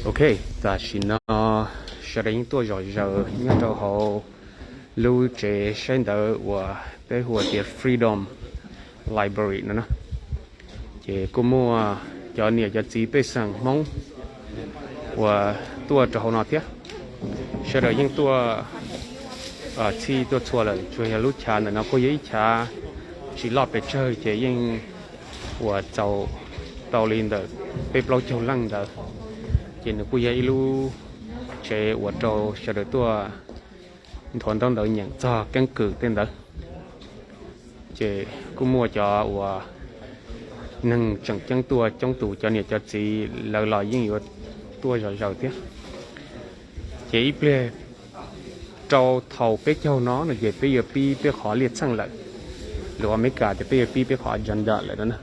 Ok, ta chỉ nó sẽ đến tuổi rồi giờ nhớ đâu họ lưu chế sinh đỡ của tới của tiệt Freedom Library nữa nè. Chế cũng mua cho nhiều cho chỉ bây sang Hmong của tua cho họ nói tiếp. Sẽ đợi những tua chi tua chua là chua nhà lúc cha nó có giấy cha chỉ lọt về chơi chế những của tàu tàu lên đỡ bếp lâu châu lăng đỡ chỉ nó cũng giấy lu chế của tàu sẽ đợi tua thuần đông đỡ nhận cho căn cứ tên đỡ chế cũng mua cho của nâng chẳng chân tua trong tủ cho nhiều cho chị lời lời những yếu tua rồi rồi tiếp chỉ ple trâu thầu bé châu nó là về bây giờ bé khó liệt sang lại rồi mấy cả thì bây giờ bé khó dần dần lại đó nè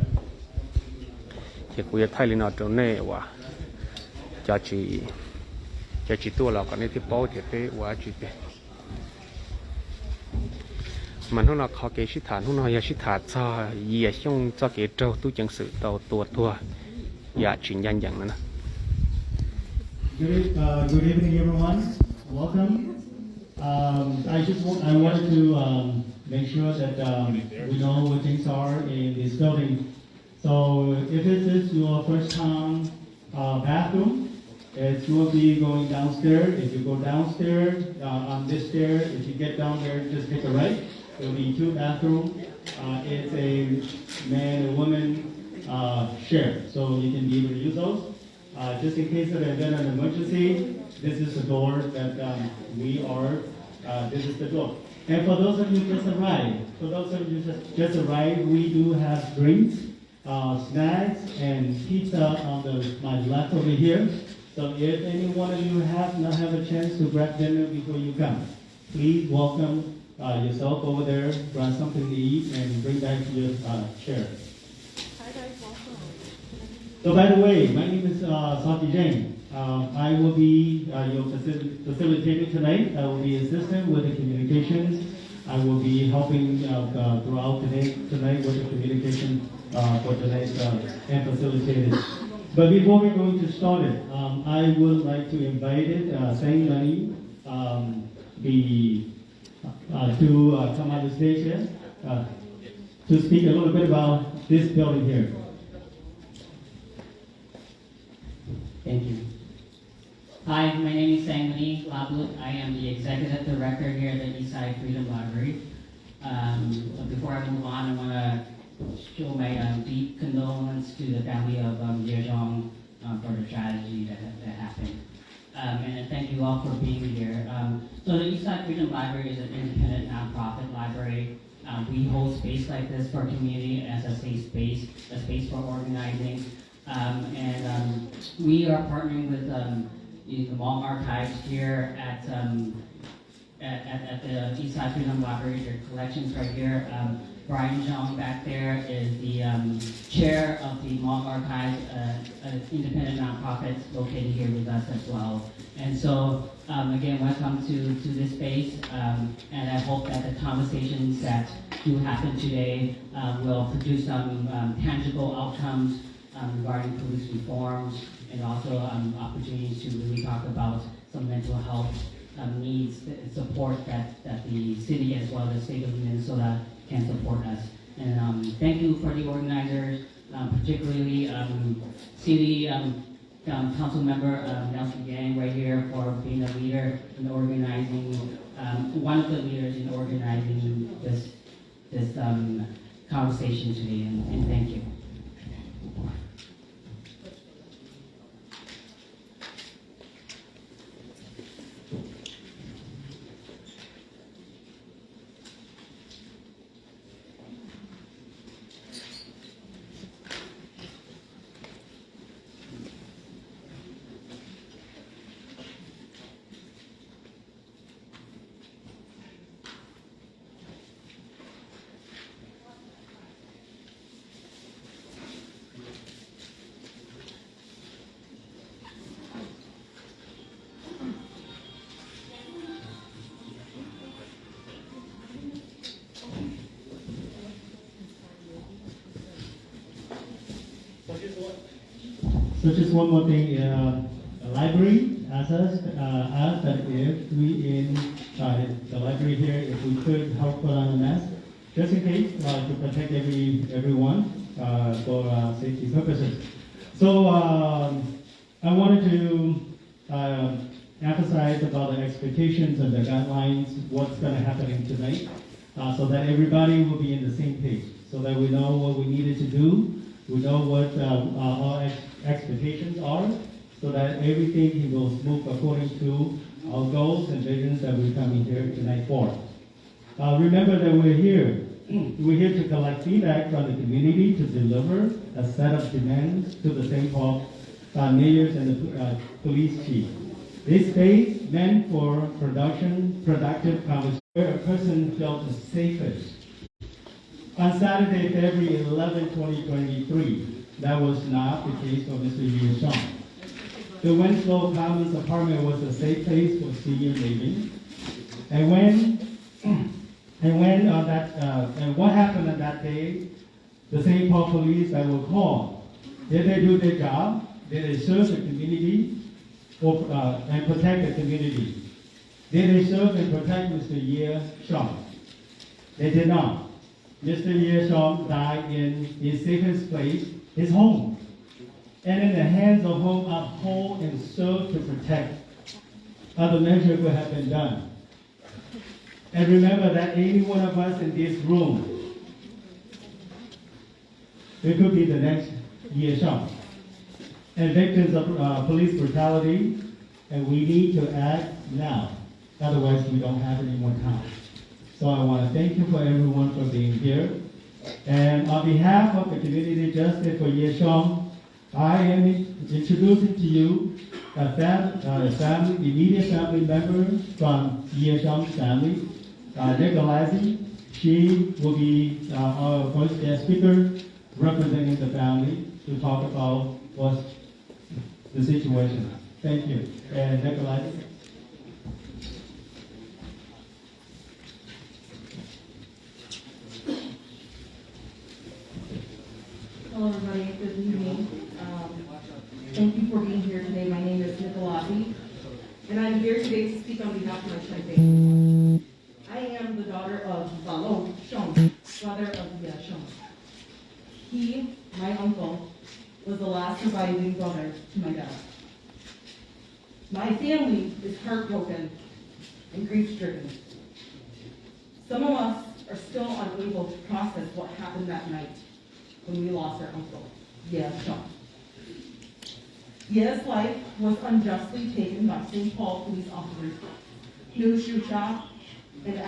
thì cũng thay lên nó chỗ này và cho chị tua là còn này thì bao thì bé quá chị bé mà nó là khó cái sĩ thản nó là sĩ thản cho Yias xong cho cái trâu tu chẳng sự tàu tua dạ chuyện nhanh nữa nè. Good evening, everyone. Welcome. I wanted to make sure that we know what things are in this building. So if this is your first time bathroom, it will be going downstairs. If you go downstairs on this stair, if you get down there, just take a right. There will be two bathrooms. It's a man and woman share, so you can be able to use those. Just in case of an event of emergency, this is the door that this is the door. And for those of you just arrived, we do have drinks, snacks, and pizza on my left over here. So if any one of you have not have a chance to grab dinner before you come, please welcome yourself over there, grab something to eat, and bring back to your chair. So by the way, my name is SibTham. I will be your facilitator tonight. I will be assistant with the communications. I will be helping throughout tonight with the communication for tonight and facilitated. But before we're going to start it, I would like to invite Sang Mani to come on the stage here to speak a little bit about this building here. Thank you. Hi, my name is Sang Mani Labut. I am the executive director here at the Eastside Freedom Library. Before I move on, I want to show my deep condolence to the family of Neng Xiong for the tragedy that happened. And thank you all for being here. So the Eastside Freedom Library is an independent nonprofit library. We hold space like this for community as a safe space, a space for organizing. We are partnering with the Hmong archives here at the Eastside Freedom Library. Their collections right here. Brian Zhang back there is the chair of the Hmong Archives, an independent nonprofit located here with us as well. And so, again, welcome to this space, and I hope that the conversations that do happen today will produce some tangible outcomes regarding police reforms and also opportunities to really talk about some mental health needs and support that the city as well as the state of Minnesota can support us. And thank you for the organizers, particularly City Council Member Nelson Yang right here for being a leader in organizing, one of the leaders in organizing this conversation today, and thank you. So just one more thing. library asked that if we in the library here, if we could help put on a mask, just in case to protect everyone for safety purposes. So I wanted to emphasize about the expectations and the guidelines, what's going to happen tonight, so that everybody will be in the same page, so that we know what we needed to do, we know what our expectations are, so that everything can go smooth according to our goals and visions that we're coming here tonight for. Remember that we're here. We're here to collect feedback from the community to deliver a set of demands to the St. Paul mayors and the police chief. This space meant for productive conversation where a person felt the safest. On Saturday, February 11, 2023, that was not the case for Mr. Yias. The Winslow Commons apartment was a safe place for senior living. And what happened on that day, the St. Paul police that were called, did they do their job? Did they serve the community and protect the community? Did they serve and protect Mr. Yias? They did not. Mr. Yias died in his safest place, his home. And in the hands of whom uphold and serve to protect, other measures would have been done. And remember that any one of us in this room, it could be the next Yias, and victims of police brutality, and we need to act now. Otherwise, we don't have any more time. So I want to thank you for everyone for being here. And on behalf of the Community Justice for Yias, I am introducing to you a immediate family member from Yias' family, Nicolazzi. She will be our first guest speaker representing the family to talk about what's the situation. Thank you. And Nicolazzi. Hello, everybody. Good evening. Thank you for being here today. My name is Nicolazzi, and I'm here today to speak on behalf of my family. I am the daughter of Raug, brother of Yias. He, my uncle, was the last surviving brother to my dad. My family is heartbroken and grief-stricken. Some of us are still unable to process what happened that night when we lost our uncle, Yias. Yias' life was unjustly taken by St. Paul police officers, Neng Xiong and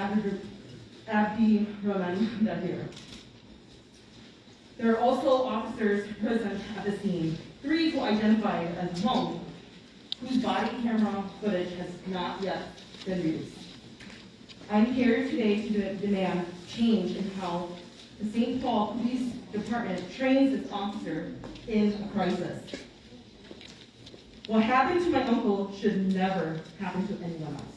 Abdi Rahman Dahir. There are also officers present at the scene, 3 who identified as Hmong, whose body camera footage has not yet been released. I'm here today to demand change in how the St. Paul Police Department trains its officer in a crisis. What happened to my uncle should never happen to anyone else.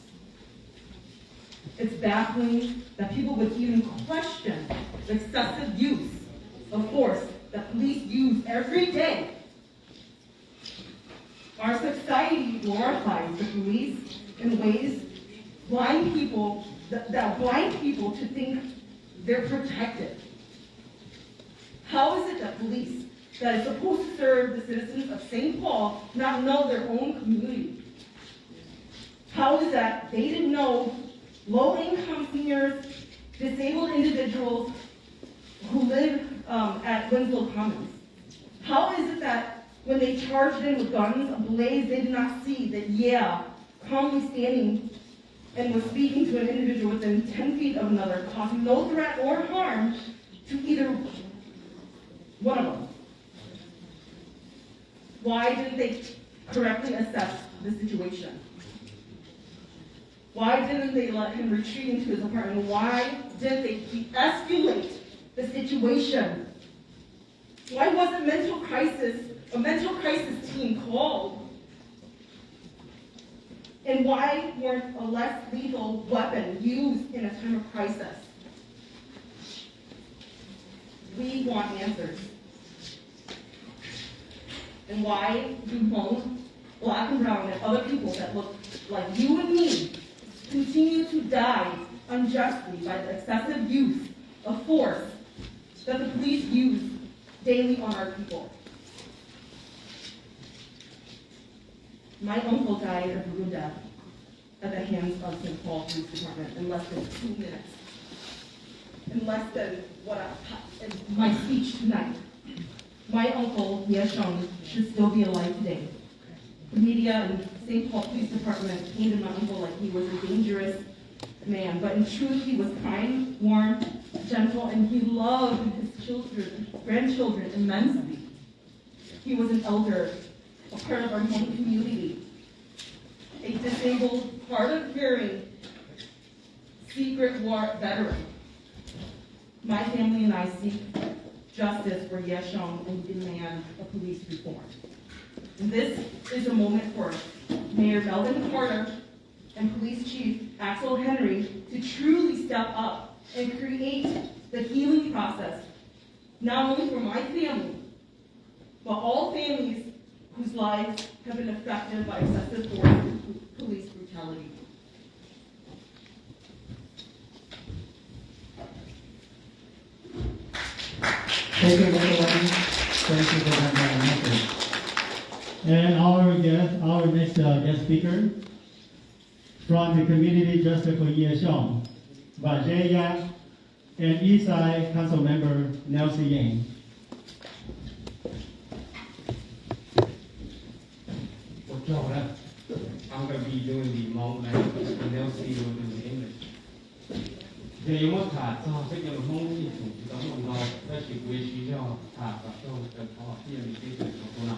It's baffling that people would even question the excessive use of force that police use every day. Our society glorifies the police in ways that blind people to think they're protected. How is it that police that is supposed to serve the citizens of St. Paul not know their own community? How is that they didn't know low-income seniors, disabled individuals who live at Winslow Commons? How is it that when they charged in with guns ablaze, they did not see that calmly standing and was speaking to an individual within 10 feet of another, causing no threat or harm to either one of them? Why didn't they correctly assess the situation? Why didn't they let him retreat into his apartment? Why didn't they de-escalate the situation? Why wasn't a mental crisis team called? And why weren't a less lethal weapon used in a time of crisis? We want answers. And why do Hmong black and brown, and other people that look like you and me continue to die unjustly by the excessive use of force that the police use daily on our people. My uncle died of brutal death at the hands of St. Paul Police Department in less than 2 minutes. In less than in my speech tonight. My uncle, Yias should still be alive today. The media and St. Paul Police Department painted my uncle like he was a dangerous man, but in truth he was kind, warm, gentle, and he loved his children, grandchildren immensely. He was an elder, a part of our Hmong community, a disabled, hard of hearing, secret war veteran. My family and I seek justice for Yias and demand a police reform. And this is a moment for Mayor Melvin Carter and Police Chief Axel Henry to truly step up and create the healing process, not only for my family, but all families whose lives have been affected by excessive force and police brutality. Thank you, everyone. Thank you for that message. And our next guest speaker from the Community Justice for Yias, Yaaj, and Eastside Council Member Neng Xiong. I'm going to be doing the Hmong language, and they'll see you in the English. Thì mất thả cho cái nhiều Hmong thì chủ tấm một nói ta chỉ quý trí cho thả và cho cần họ khi mình đi từ chỗ nào.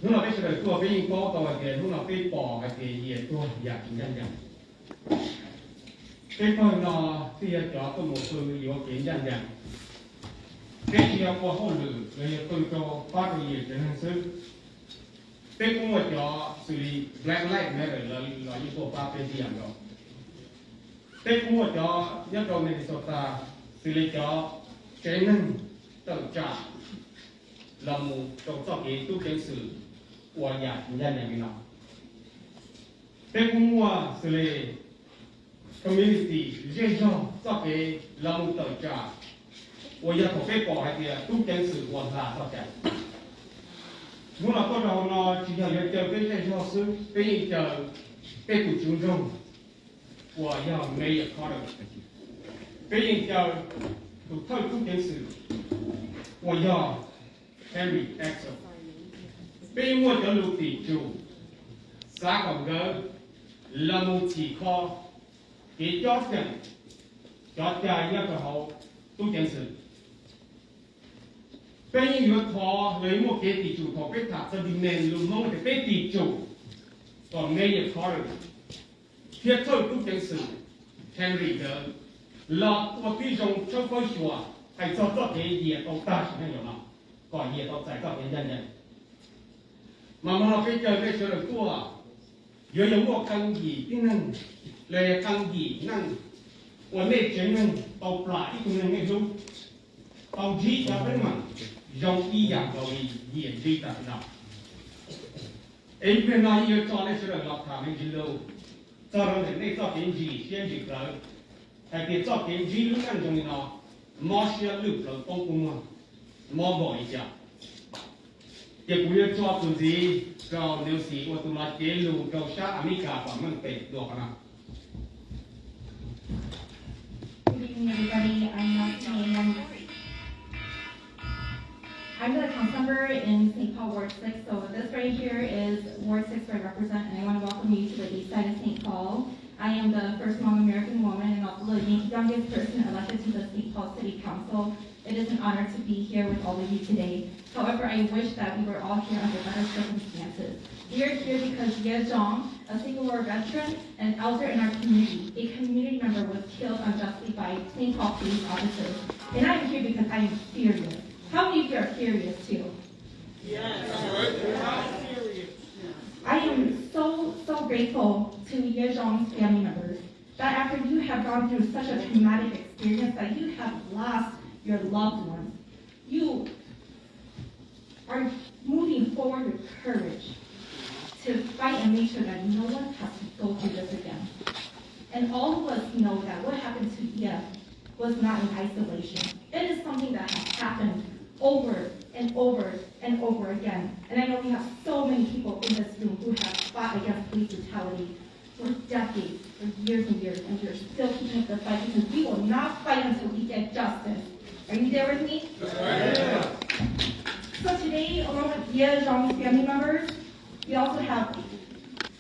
Lúc nào cái sựตัวcái cóตัวcái lúc nào cái bỏ cái gìตัวอยากกินยันยันcái phần nó thì cho tôi một từ yếu kiếnยันยันcái gì có hậu lử rồi tôi cho phát cái gì trên hành sức cái cũng một cho xử lý black light này là những bộ ba cái gì đó cái cũng một cho nhất đầu này ta xử lý cho cái nâng tự trả là một trong số cái tu kiến sử của nhà nhân này nó cái cũng mua xử lý community riêng cho cái là một tự trả của nhà thuộc cái bỏ hay thì tu kiến sử của là sao cả lúc nào tôi đầu nó chỉ là chờ cái cho sư cái chờ cái của chúng trong của nhà mấy ở khó được cái chờ tụi thôi tu kiến sử của nhà Henry Axel cái mua cho lục tỷ chủ xã còn gỡ là một chỉ kho cái chót tiền chót dài nhất của họ tu kiến sử cái như thọ lấy một cái tỷ chủ thọ cái thả cho đi nền luôn mong cái tỷ chủ còn ngay ở khó được thiết thôi tu kiến sử Henry gỡ là một cái dòng trong coi chùa hay cho cái gì ông ta chỉ hay nào còn gì ông giải cho cái nhân nhân mà cái chơi cái sự được tua giờ giống một căn gì cái năng là căn gì năng của nền chính năng tàu lại cái năng cái dung tàu chỉ cho cái mà dòng y dạng rồi gì gì tại nào em bên này giờ cho nên sự được lọc thả mình chỉ lâu cho nên để cho cái gì先gì rồi hay để cho cái gì lúc ăn trong nó mà sẽ lúc rồi công công mà bỏ ý chả cái cú yêu cho tụi gì cho nếu sĩ của tụi nó chế lù cho sát America và mình tệ được không nào Good evening, everybody. I'm Neng Xiong. I'm the council member in St. Paul Ward 6, so this right here is Ward 6 where I represent, and I want to welcome you to the east side of St. Paul. I am the first Hmong American woman and also the youngest person elected to the St. Paul City Council. It is an honor to be here with all of you today. However, I wish that we were all here under better circumstances. We are here because Yias, a Civil War veteran and elder in our community, a community member was killed unjustly by St. Paul police officers. And I'm here because I am furious. How many of you are furious too? Yes. I am so grateful to Yias' family members that after you have gone through such a traumatic experience that you have lost your loved ones, you are moving forward with courage. to fight and make sure that no one has to go through this again. And all of us know that what happened to Yias was not in isolation. It is something that has happened over and over and over again. And I know we have so many people in this room who have fought against police brutality for decades, for years and years, and we're still keeping up the fight because we will not fight until we get justice. Are you there with me? Yeah. So today, along with Yias' family members, we also have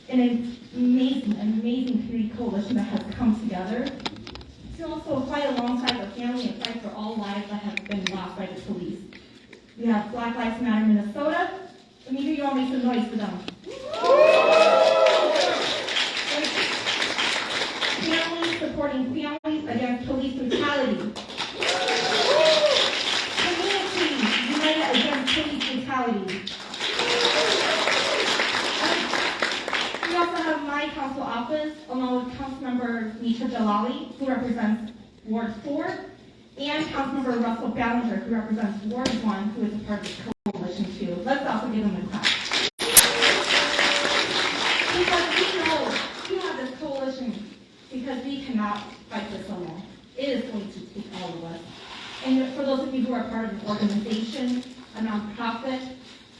an amazing community coalition that has come together to also fight alongside the family and fight for all lives that have been lost by the police. We have Black Lives Matter Minnesota. Let me hear you all make some noise for them. Families supporting families against police brutality. Communities united against police brutality. We also have my council office, along with Councilmember Nisha Jalali, who represents Ward 4, and Councilmember Russell Ballinger, who represents Ward 1, who is a part of the coalition too. Let's also give them a clap. Because we know we have this coalition because we cannot fight this alone. It is going to take all of us. And for those of you who are part of an organization, a nonprofit,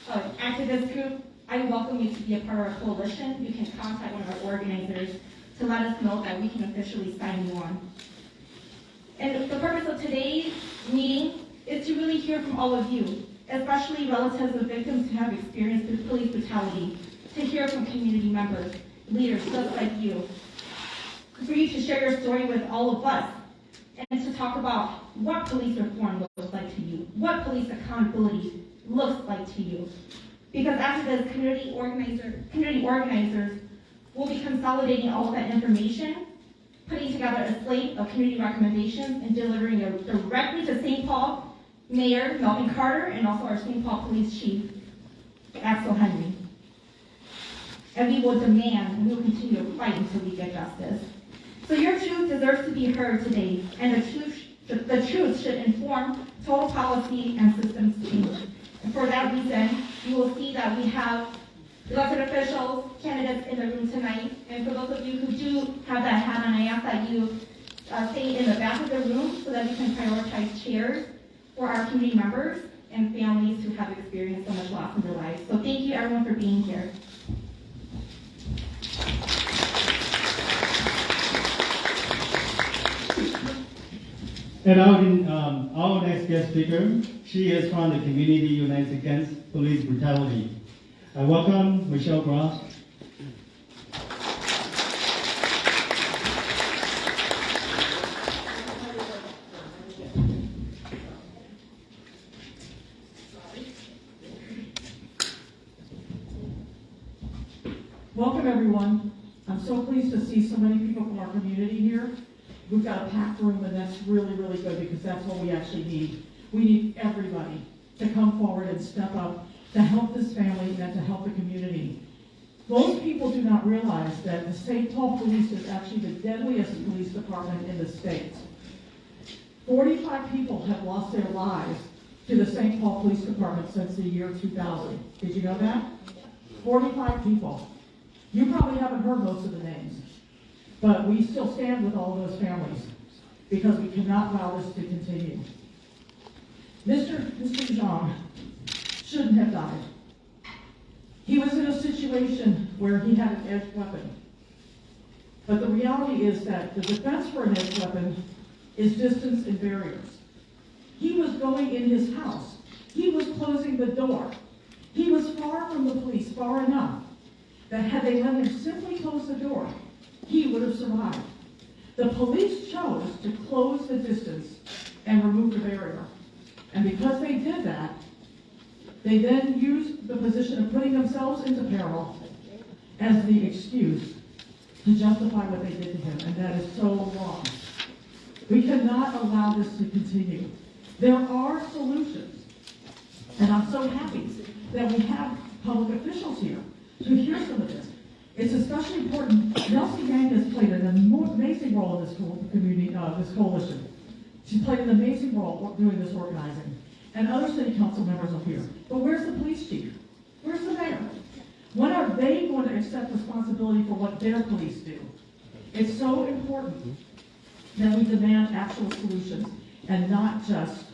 an activist group, I welcome you to be a part of our coalition. You can contact one of our organizers to let us know that we can officially sign you on. And the purpose of today's meeting is to really hear from all of you, especially relatives of victims who have experienced police brutality, to hear from community members, leaders just like you, for you to share your story with all of us, and to talk about what police reform looks like to you, what police accountability looks like to you. Because after this, community organizers will be consolidating all of that information, putting together a slate of community recommendations, and delivering it directly to St. Paul Mayor Melvin Carter and also our St. Paul Police Chief, Axel Henry. And we will demand, and we will continue to fight until we get justice. So your truth deserves to be heard today, and the truth should inform total policy and systems change. And for that reason, you will see that we have elected officials, candidates in the room tonight. And for those of you who do have that hat on, I ask that you stay in the back of the room so that we can prioritize chairs for our community members and families who have experienced so much loss in their lives. So thank you everyone for being here. And our next guest speaker, she is from the Community United Against Police Brutality. I welcome Michelle Gross. Welcome everyone. I'm so pleased to see so many people from our community here. We've got a packed room, and that's really, really good because that's what we actually need. We need everybody to come forward and step up to help this family and to help the community. Most people do not realize that the St. Paul Police is actually the deadliest police department in the state. 45 people have lost their lives to the St. Paul Police Department since the year 2000. Did you know that? 45 people. You probably haven't heard most of the names. But we still stand with all of those families because we cannot allow this to continue. Mr. Xyooj shouldn't have died. He was in a situation where he had an edged weapon. But the reality is that the defense for an edged weapon is distance and barriers. He was going in his house. He was closing the door. He was far from the police, far enough that had they let him simply close the door, he would have survived. The police chose to close the distance and remove the barrier. And because they did that, they then used the position of putting themselves into peril as the excuse to justify what they did to him. And that is so wrong. We cannot allow this to continue. There are solutions. And I'm so happy that we have public officials here to hear some of this. It's especially important. Nelsie Yang has played an amazing role in this community, this coalition. She's played an amazing role doing this organizing. And other city council members are here. But where's the police chief? Where's the mayor? When are they going to accept responsibility for what their police do? It's so important that we demand actual solutions and not just,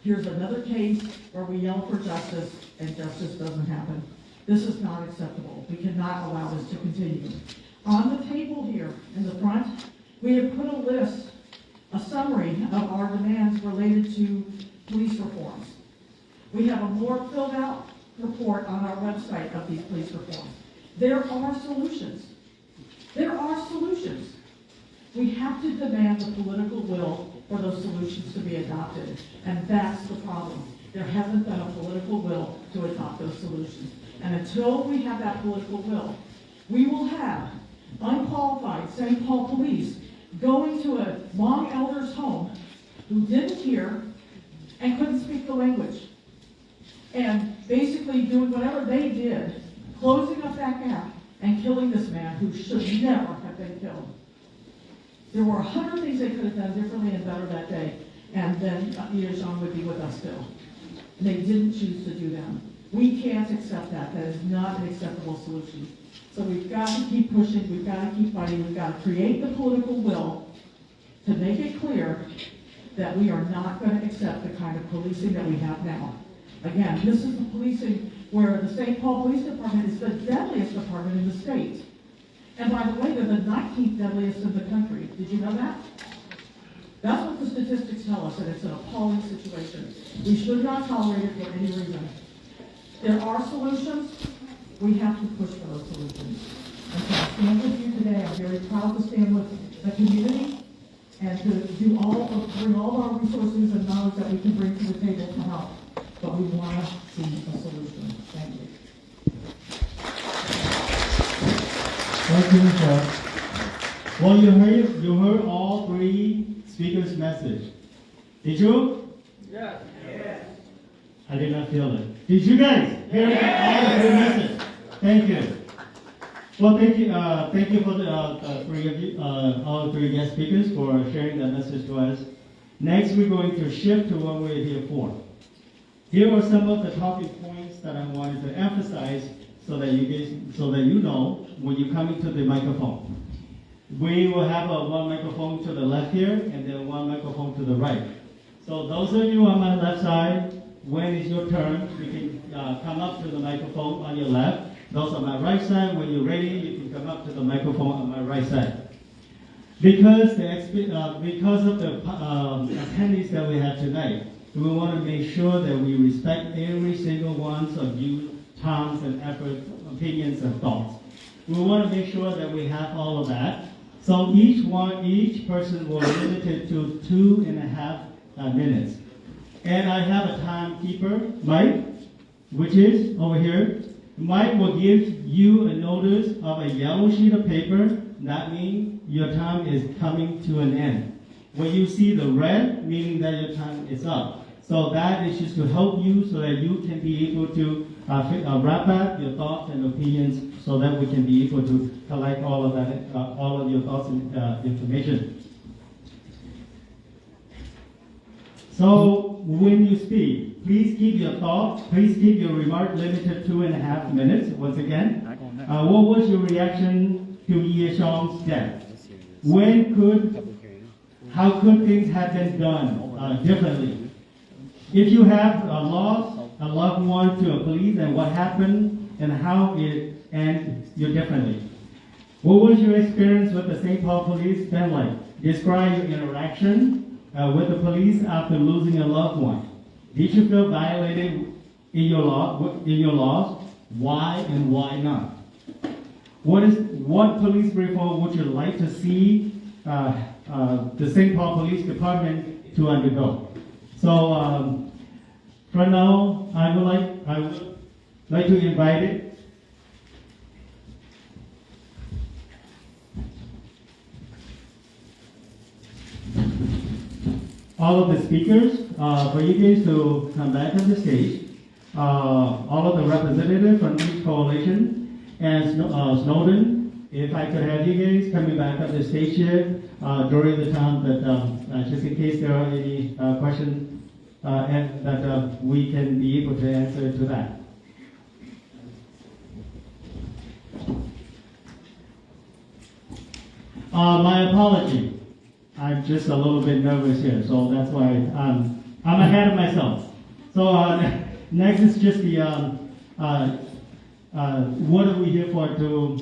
here's another case where we yell for justice and justice doesn't happen. This is not acceptable. We cannot allow this to continue. On the table here in the front, we have put a list, a summary of our demands related to police reforms. We have a more filled out report on our website of these police reforms. There are solutions. There are solutions. We have to demand the political will for those solutions to be adopted. And that's the problem. There hasn't been a political will to adopt those solutions. And until we have that political will, we will have unqualified St. Paul police going to a Hmong elder's home who didn't hear and couldn't speak the language. And basically doing whatever they did, closing up that gap and killing this man who should never have been killed. There were 100 things they could have done differently and better that day, and then Yias would be with us still. And they didn't choose to do them. We can't accept that. That is not an acceptable solution. So we've got to keep pushing, we've got to keep fighting, we've got to create the political will to make it clear that we are not going to accept the kind of policing that we have now. Again, this is the policing where the St. Paul Police Department is the deadliest department in the state. And by the way, they're the 19th deadliest in the country. Did you know that? That's what the statistics tell us, and it's an appalling situation. We should not tolerate it for any reason. There are solutions. We have to push for those solutions. And so I stand with you today. I'm very proud to stand with the community and to bring all of our resources and knowledge that we can bring to the table to help. But we want to see a solution. Thank you. Thank you, Michelle. Well, you heard all three speakers' message. Did you? Yes. I did not feel it. Did you guys hear all three messages? Thank you. Well, thank you for the three of you, all three guest speakers for sharing that message to us. Next, we're going to shift to what we're here for. Here are some of the talking points that I wanted to emphasize so that you know when you're coming to the microphone. We will have one microphone to the left here and then one microphone to the right. So those of you on my left side, when it's your turn, you can come up to the microphone on your left. Those on my right side, when you're ready, you can come up to the microphone on my right side. Because of the attendees that we have tonight, we want to make sure that we respect every single one of you, times and effort, opinions and thoughts. We want to make sure that we have all of that. So each person will be limited to 2.5 minutes. And I have a timekeeper, Mike, which is over here. Mike will give you a notice of a yellow sheet of paper. That means your time is coming to an end. When you see the red, meaning that your time is up. So that is just to help you so that you can be able to wrap up your thoughts and opinions so that we can be able to collect all of that, all of your thoughts and information. So when you speak, please keep your thoughts, please keep your remark limited to 2.5 minutes. Once again, what was your reaction to Yias's death? How could things have been done differently? If you have lost a loved one to a police and what happened and how it ended you differently. What was your experience with the St. Paul police been like? Describe your interaction with the police after losing a loved one. Did you feel violated in your laws? Why and why not? What police reform would you like to see the St. Paul Police Department to undergo? So for now, I would like to invite it. All of the speakers, for you guys to come back on the stage, all of the representatives from each coalition, and Snowden, if I could have you guys coming back on the stage here during the time that, just in case there are any questions, and that we can be able to answer to that. My apology. I'm just a little bit nervous here, so that's why I'm ahead of myself. So next is just the what are we here for, to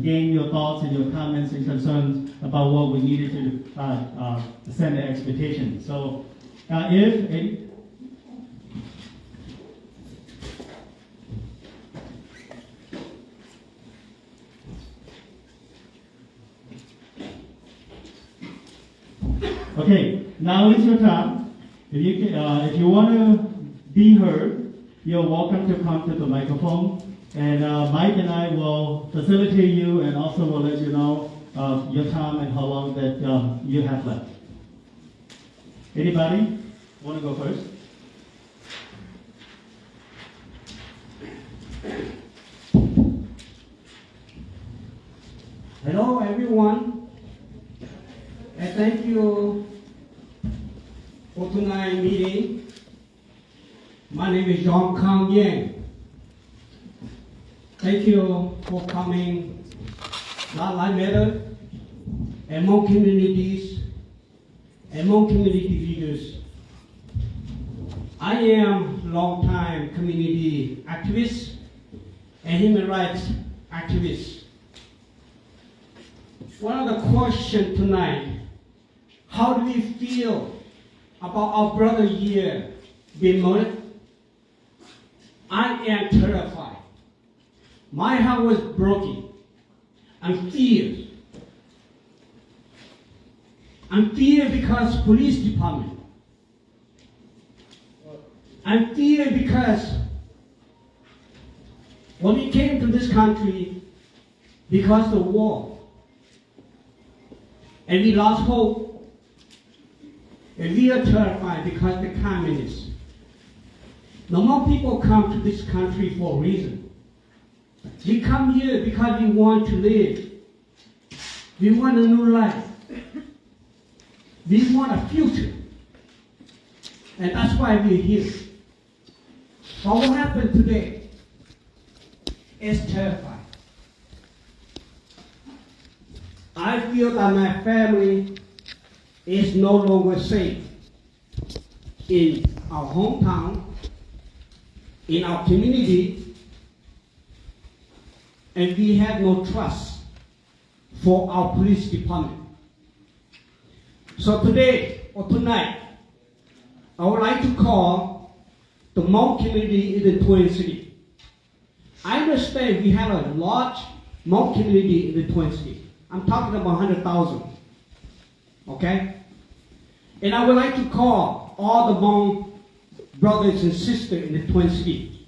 gain your thoughts and your comments and concerns about what we needed to send the expectation. So if any, okay, now is your time. If you want to be heard, you're welcome to come to the microphone. And Mike and I will facilitate you and also will let you know your time and how long that you have left. Anybody want to go first? Hello everyone, and thank you for tonight's meeting. My name is Jean Kang Yang. Thank you for coming, Black Lives Matter, and Hmong communities, and Hmong community leaders. I am long-time community activist and human rights activist. One of the questions tonight, how do we feel about our brother here being murdered? I am terrified. My heart was broken. I'm feared. I'm feared because police department. I'm feared because when we came to this country, because of the war, and we lost hope, and we are terrified because of the communists. No more people come to this country for a reason. We come here because we want to live. We want a new life. We want a future. And that's why we're here. But what happened today is terrifying. I feel that my family is no longer safe in our hometown, in our community, and we have no trust for our police department. So today or tonight, I would like to call the Hmong community in the Twin City. I understand we have a large Hmong community in the Twin City. I'm talking about 100,000, okay? And I would like to call all the Hmong brothers and sisters in the Twin City.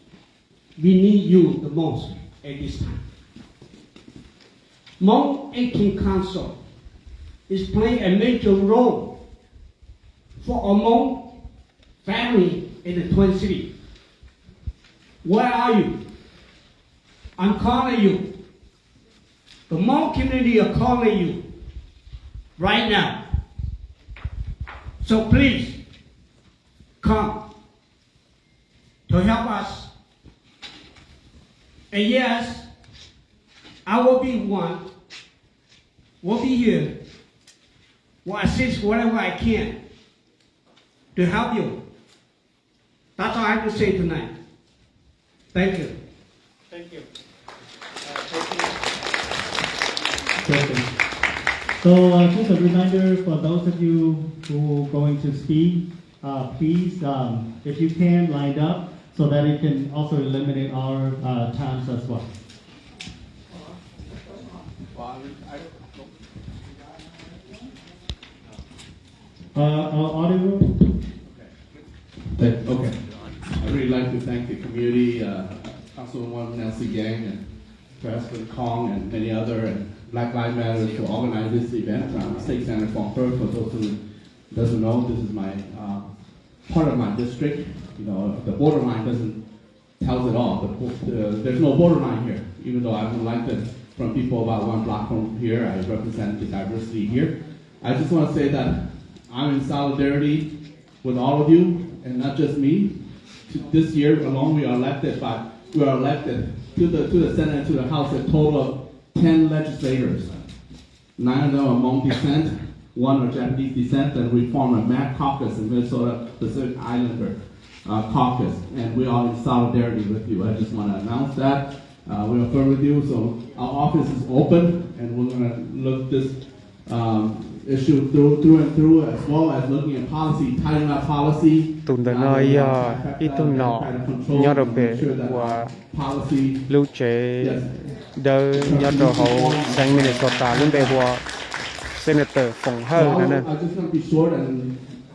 We need you the most at this time. Hmong 18 Council is playing a major role for a Hmong family in the Twin City. Where are you? I'm calling you. The Hmong community are calling you right now. So please come to help us. And yes, I will be one, will be here, will assist whatever I can to help you. That's all I have to say tonight. Thank you. Thank you. So just a reminder for those of you who are going to speak, please, if you can, line up so that it can also eliminate our times as well. Our audio. Okay. I'd really like to thank the community, Councilwoman Nancy Yang and President Kong and many other and Black Lives Matter to organize this event. I'm State Senator from Perth. For those who doesn't know, this is my part of my district. You know, the borderline doesn't tells it all. There's no borderline here, even though I'm elected from people about 1 block from here. I represent the diversity here. I just want to say that I'm in solidarity with all of you, and not just me. This year alone, we are elected to the Senate and to the House a total of 10 legislators. 9 of them are Hmong descent, 1 are Japanese descent, and we form a MAC caucus in Minnesota Pacific Islander caucus, and we are in solidarity with you. I just want to announce that. We are firm with you, so our office is open, and we're going to look this issue through and through, as well as looking at policy, tightening up policy. Tụi nó nói ít tụi nó nhớ được về và lưu chế đỡ nhớ được hậu sang Minnesota lên về và Senator Phong hơn nữa.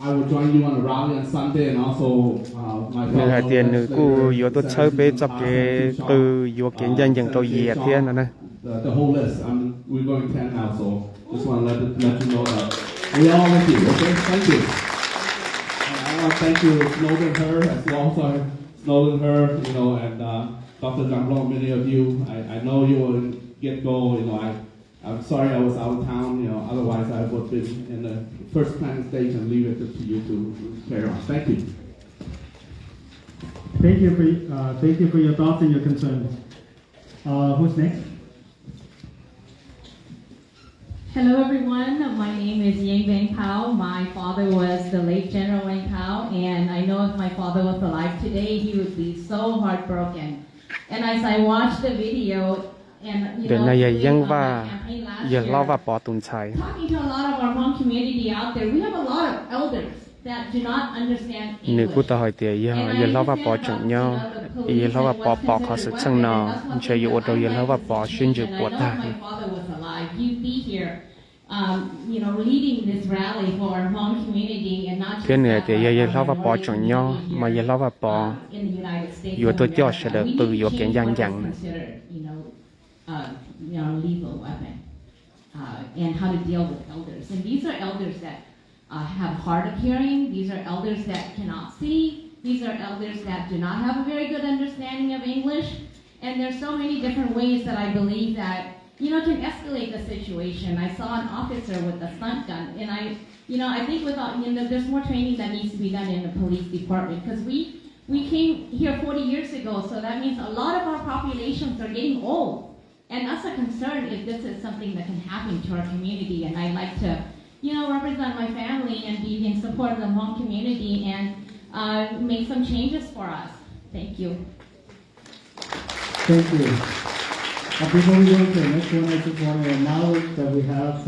I will join you on a rally on Sunday, and also my người hai tiền nữ cô yếu tôi chơi về tập cái từ yếu kiến danh dừng cho Yias thiên nữa. The whole list. We're going 10 now, so just want to let you know that we are with you. Okay, thank you. I want to thank you, Snowden her as well. Sorry, Snowden her, and Dr. Jamblon, many of you. I know you will get go. I'm sorry I was out of town. Otherwise I would have been in the first planning stage and leave it to you to carry on. Thank you. Thank you for your thoughts and your concerns. Who's next? Hello everyone, my name is Yang Bang Pao. My father was the late General Wang Pao, and I know if my father was alive today, he would be so heartbroken. And as I watched the video, and Đến nay dân và campaign last giờ lo year, và bỏ tuần chạy. talking to a lot of our Hmong community out there, we have a lot of elders that do not understand Nếu cô English. ta hỏi tiền giờ lo và bỏ chừng nhau, giờ lo và bỏ khó sự chân nào, chơi yếu đâu giờ lo và bỏ xuyên dự bỏ ta. Leading this rally for our Hmong community and not just Cái này thì giờ lo và bỏ chừng nhau, mà giờ lo và bỏ in the United States. yếu tôi cho sẽ được từ yếu kiến danh dặn. Lethal weapon and how to deal with elders. And these are elders that have hard of hearing. These are elders that cannot see. These are elders that do not have a very good understanding of English. And there's so many different ways that I believe that can escalate the situation. I saw an officer with a stun gun, and I think there's more training that needs to be done in the police department, because we came here 40 years ago, so that means a lot of our populations are getting old. And that's a concern if this is something that can happen to our community. And I like to, represent my family and be in support of the Hmong community and make some changes for us. Thank you. Thank you. Before we go to the next one, I just want to acknowledge that we have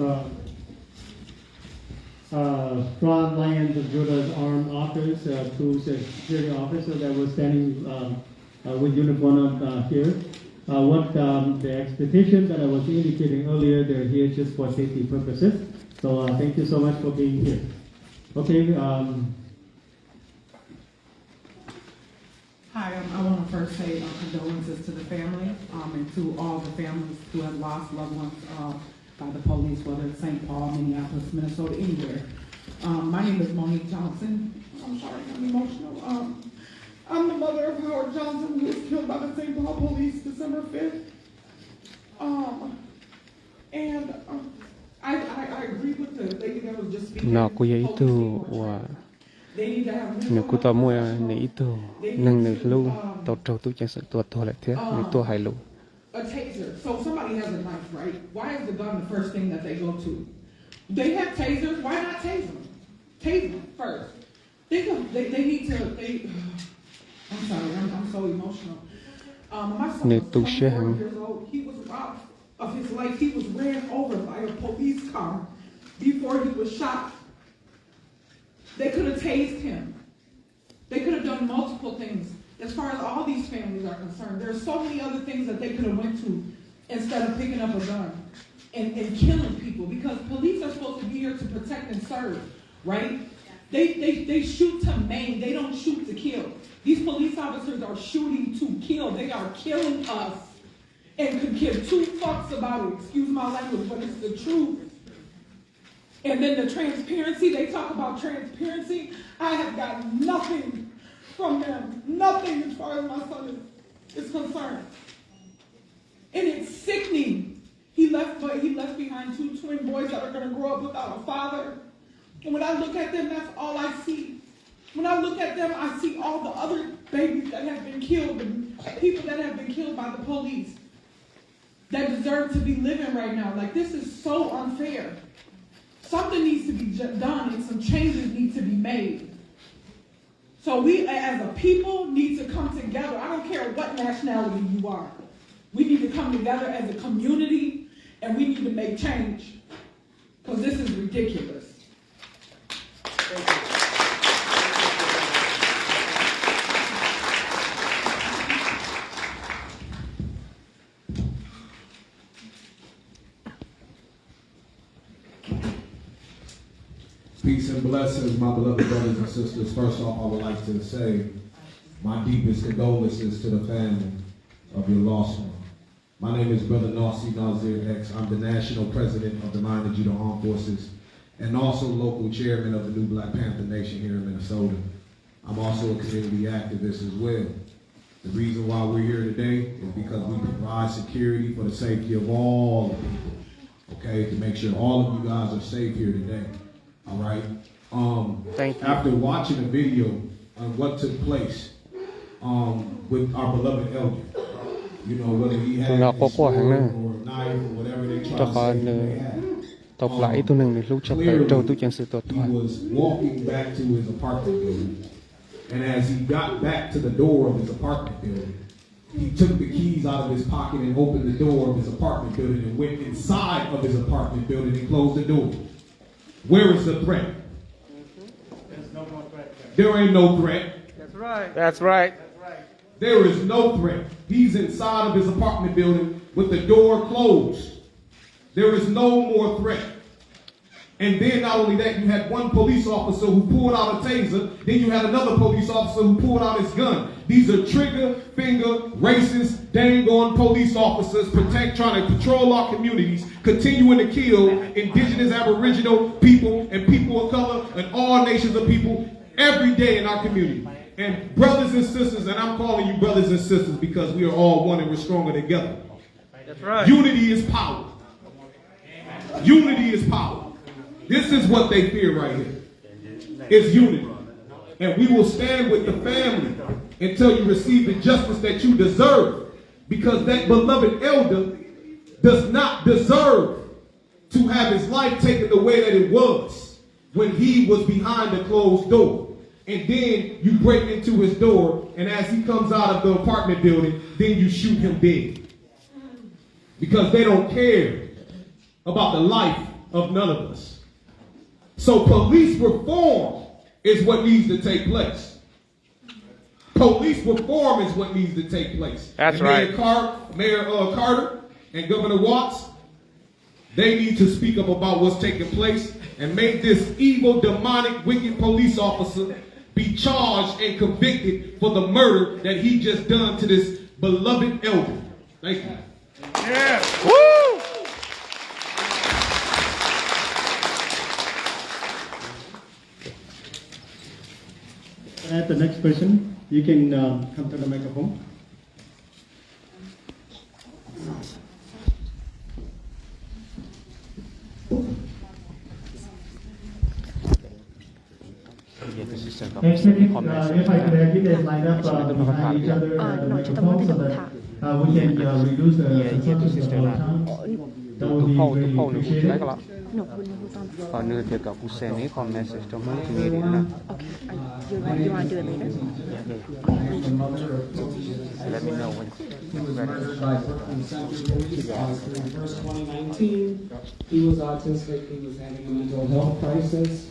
front lines of Judah's armed officers, two security officers that were standing with uniform here. The expectation that I was indicating earlier, they're here just for safety purposes. So thank you so much for being here. Okay. Hi, I want to first say condolences to the family and to all the families who have lost loved ones by the police, whether it's St. Paul, Minneapolis, Minnesota, anywhere. My name is Monique Johnson. I'm sorry, I'm emotional. I'm the mother of Howard Johnson, who was killed by the St. Paul police December 5th. I agree with the lady that was just speaking. Nó cô ấy tu và nếu cô ta mua này tu nâng được lu tàu trâu tu chẳng sự tuột thôi lại thế nếu tu hay lu. A taser. So somebody has a knife, right? Why is the gun the first thing that they go to? They have tasers. Why not tase them? Tase them first. They need to. I'm sorry. I'm so emotional. My son was 24 years old. He was robbed of his life. He was ran over by a police car before he was shot. They could have tased him. They could have done multiple things. As far as all these families are concerned, there's so many other things that they could have went to instead of picking up a gun and killing people, because police are supposed to be here to protect and serve, right? They shoot to maim. They don't shoot to kill. These police officers are shooting to kill. They are killing us and could give two fucks about it. Excuse my language, but it's the truth. And then the transparency, they talk about transparency. I have got nothing from them. Nothing as far as my son is concerned. And it's sickening. He left behind two twin boys that are going to grow up without a father. And when I look at them, that's all I see. When I look at them, I see all the other babies that have been killed and people that have been killed by the police. that deserve to be living right now. Like, this is so unfair. Something needs to be done and some changes need to be made. So we, as a people, need to come together. I don't care what nationality you are. We need to come together as a community, and we need to make change. Because this is ridiculous. Thank you. Peace and blessings, my beloved brothers and sisters. First off, I would like to say my deepest condolences to the family of your lost one. My name is Brother Narcy Nazir X. I'm the National President of the Line of Judah Armed Forces and also local chairman of the New Black Panther Nation here in Minnesota. I'm also a community activist as well. The reason why we're here today is because we provide security for the safety of all the people, okay, to make sure all of you guys are safe here today. All right. Thank you. After watching a video on what took place with our beloved elder, you know, whether he had a sword or a knife or whatever they tried to say they had. He was walking back to his apartment building, and as he got back to the door of his apartment building, he took the keys out of his pocket and opened the door of his apartment building and went inside of his apartment building and closed the door. Where is the threat? There's no more threat. There ain't no threat. That's right. That's right. There is no threat. He's inside of his apartment building with the door closed. There is no more threat. And then not only that, you had one police officer who pulled out a taser. Then you had another police officer who pulled out his gun. These are trigger finger racist, dang-on police officers trying to patrol our communities, continuing to kill indigenous, aboriginal people and people of color and all nations of people every day in our community. And brothers and sisters, and I'm calling you brothers and sisters because we are all one and we're stronger together. That's right. Unity is power. Unity is power. This is what they fear right here. It's unity. And we will stand with the family until you receive the justice that you deserve. Because that beloved elder does not deserve to have his life taken the way that it was when he was behind a closed door. And then you break into his door, and as he comes out of the apartment building, then you shoot him dead. Because they don't care about the life of none of us. So police reform is what needs to take place. Police reform is what needs to take place. That's and right. Mayor Carter and Governor Watts, they need to speak up about what's taking place and make this evil, demonic, wicked police officer be charged and convicted for the murder that he just done to this beloved elder. Thank you. Yeah. Woo! At the next person, you can come to the microphone. Next meeting, if I could get it lined up behind each other at the microphone so that we can reduce the consumption of our time. That would be very appreciated. Còn nữa thì cả cuộc xe này còn message trong mấy cái gì nữa. Okay, you want to do it later? Let me know when. He was murdered by Brooklyn Central Police on January 1st, 2019. He was autistic. He was having a mental health crisis.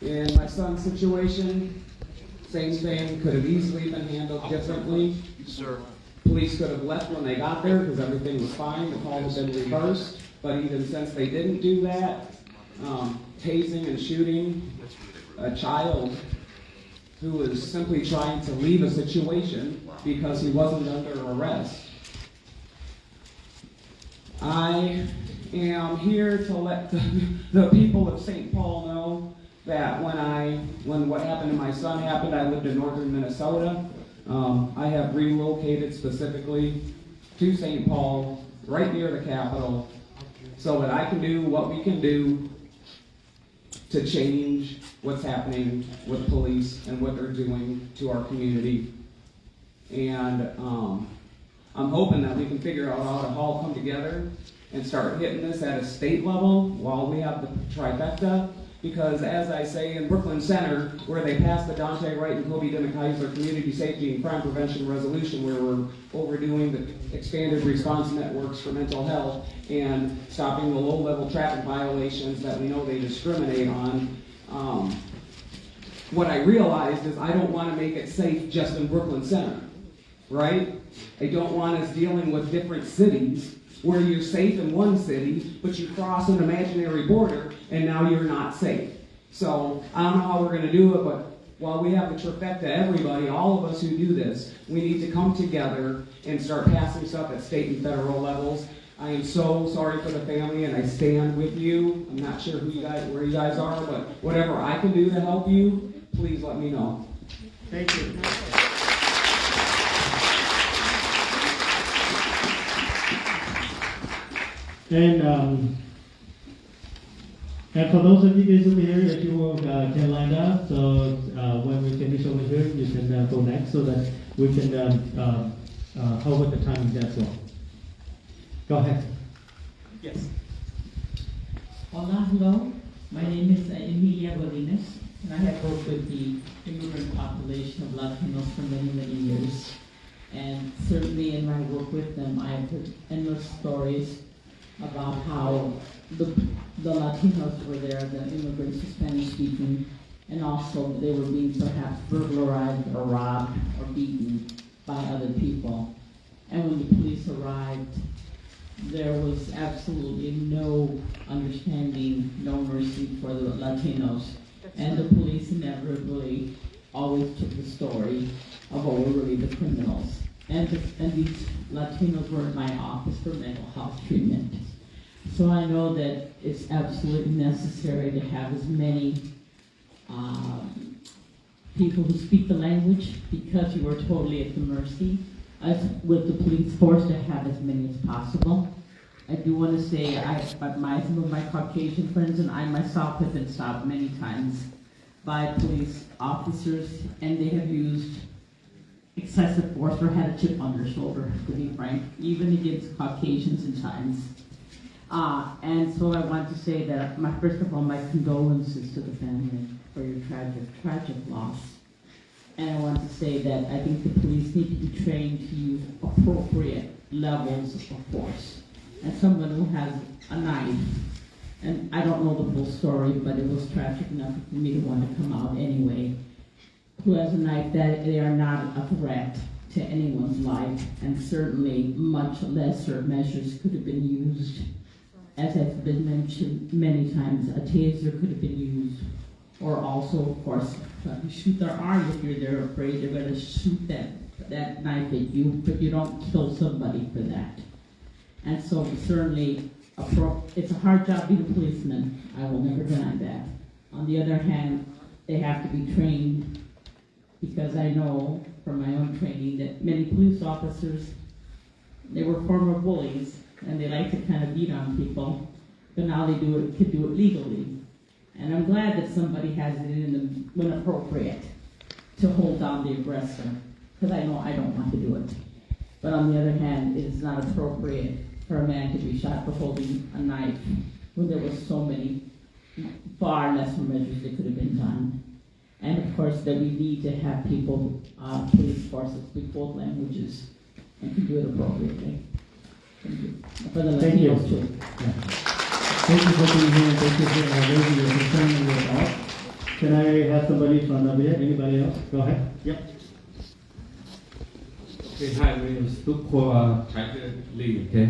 In my son's situation, same thing, could have easily been handled differently. Sir. Police could have left when they got there because everything was fine. The call had been reversed. But even since they didn't do that, tasing and shooting a child who was simply trying to leave a situation because he wasn't under arrest. I am here to let the people of St. Paul know that when what happened to my son happened, I lived in northern Minnesota. I have relocated specifically to St. Paul, right near the Capitol, so that I can do what we can do to change what's happening with police and what they're doing to our community. And I'm hoping that we can figure out how to all come together and start hitting this at a state level while we have the trifecta. Because as I say in Brooklyn Center, where they passed the Dante Wright and Kobe Demicheisler Community Safety and Crime Prevention Resolution, where we're overdoing the expanded response networks for mental health and stopping the low-level traffic violations that we know they discriminate on. What I realized is I don't want to make it safe just in Brooklyn Center, right? I don't want us dealing with different cities where you're safe in one city, but you cross an imaginary border, and now you're not safe. So I don't know how we're going to do it, but while we have the trifecta, everybody, all of us who do this, we need to come together and start passing stuff at state and federal levels. I am so sorry for the family, and I stand with you. I'm not sure where you guys are, but whatever I can do to help you, please let me know. Thank you. And for those of you guys over here, if you can line up, so when we finish over here, you can go next so that we can hold the timing as well. Go ahead. Yes. Hola, hello. My name is Emilia Bolinas, and I have worked with the immigrant population of Latinos for many, many years. And certainly in my work with them, I have heard endless stories about how the Latinos were there, the immigrants, the Spanish speaking, and also they were being perhaps burglarized or robbed or beaten by other people. And when the police arrived, there was absolutely no understanding, no mercy for the Latinos. And the police inevitably always took the story of what were really the criminals. And these Latinos were in my office for mental health treatment. So I know that it's absolutely necessary to have as many people who speak the language, because you are totally at the mercy, as with the police force, to have as many as possible. I do want to say some of my Caucasian friends and I myself have been stopped many times by police officers, and they have used excessive force or had a chip on their shoulder, to be frank, even against Caucasians in times. And so I want to say that, first of all, my condolences to the family for your tragic loss. And I want to say that I think the police need to be trained to use appropriate levels of force. As someone who has a knife, and I don't know the full story, but it was tragic enough for me to want to come out anyway, who has a knife, that they are not a threat to anyone's life, and certainly much lesser measures could have been used. As has been mentioned many times, a taser could have been used, or also, of course, shoot their arm if you're there afraid they're going to shoot that knife at you, but you don't kill somebody for that. And so certainly, it's a hard job being a policeman. I will never deny that. On the other hand, they have to be trained, because I know from my own training that many police officers, they were former bullies, and they like to kind of beat on people, but now they could do it legally. And I'm glad that somebody has it in them when appropriate to hold down the aggressor, because I know I don't want to do it. But on the other hand, it is not appropriate for a man to be shot for holding a knife when there were so many far lesser measures that could have been done. And of course, that we need to have people, police forces, speak both languages and to do it appropriately. Thank you. For the Latinos too. Yeah. Thank you for being here. Thank you for raising your concern and your thoughts. Can I have somebody from over here? Anybody else? Go ahead. Yep. Okay, hi, my name is Tukwa Tiger Lee, okay?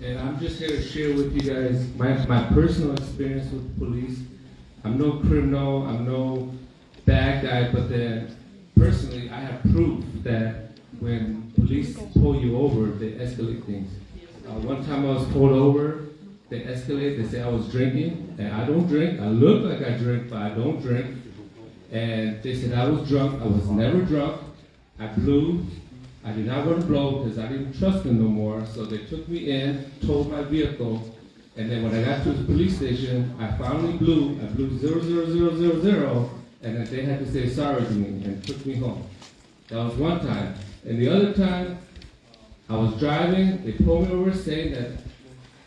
And I'm just here to share with you guys my personal experience with police. I'm no criminal, I'm no bad guy, but then personally I have proof that when police pull you over, they escalate things. One time I was pulled over, they escalated, they said I was drinking, and I don't drink. I look like I drink, but I don't drink. And they said I was drunk. I was never drunk. I blew. I did not want to blow because I didn't trust them no more. So they took me in, towed my vehicle, and then when I got to the police station, I finally blew. I blew 00000, and then they had to say sorry to me and took me home. That was one time. And the other time, I was driving, they pulled me over saying that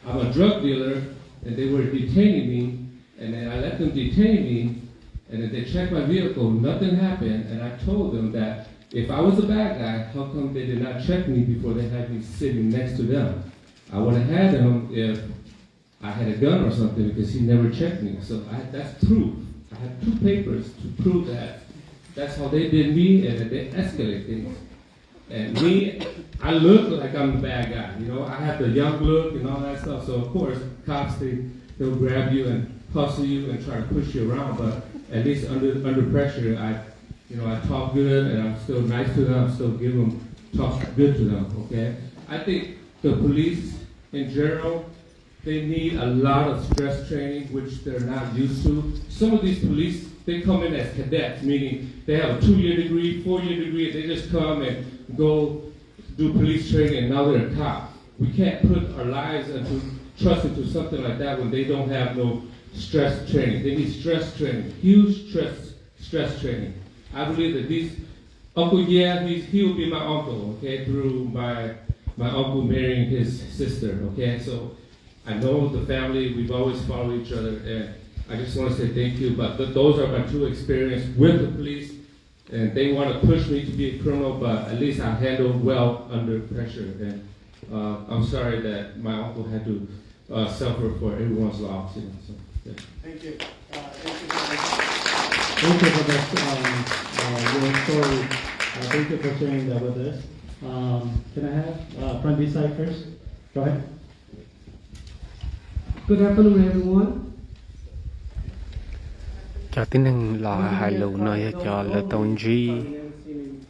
I'm a drug dealer, and they were detaining me, and then I let them detain me, and then they checked my vehicle, nothing happened, and I told them that if I was a bad guy, how come they did not check me before they had me sitting next to them? I would have had him if I had a gun or something, because he never checked me. So that's proof. I had 2 papers to prove that that's how they did me, and that they escalate things. And me, I look like I'm the bad guy, you know. I have the young look and all that stuff. So of course, cops they'll grab you and hustle you and try to push you around. But at least under pressure, I talk good and I'm still nice to them. I'm still talk good to them. Okay. I think the police in general, they need a lot of stress training, which they're not used to. Some of these police, they come in as cadets, meaning they have a 2-year degree, 4-year degree, they just come and go do police training and now they're a cop. We can't put our lives trust into something like that when they don't have no stress training. They need stress training, huge stress training. I believe that Uncle Yias, he will be my uncle, okay, through my uncle marrying his sister, okay? So I know the family, we've always followed each other, and I just want to say thank you, but those are my 2 experiences with the police, and they want to push me to be a criminal, but at least I handled well under pressure, and I'm sorry that my uncle had to suffer for everyone's loss, you know, so, yeah. Thank you. Thank you for that, your story. Thank you for sharing that with us. Can I have front this side first? Go ahead. Good afternoon, everyone. Cho tin rằng là hai lũ nơi cho lỡ tôn G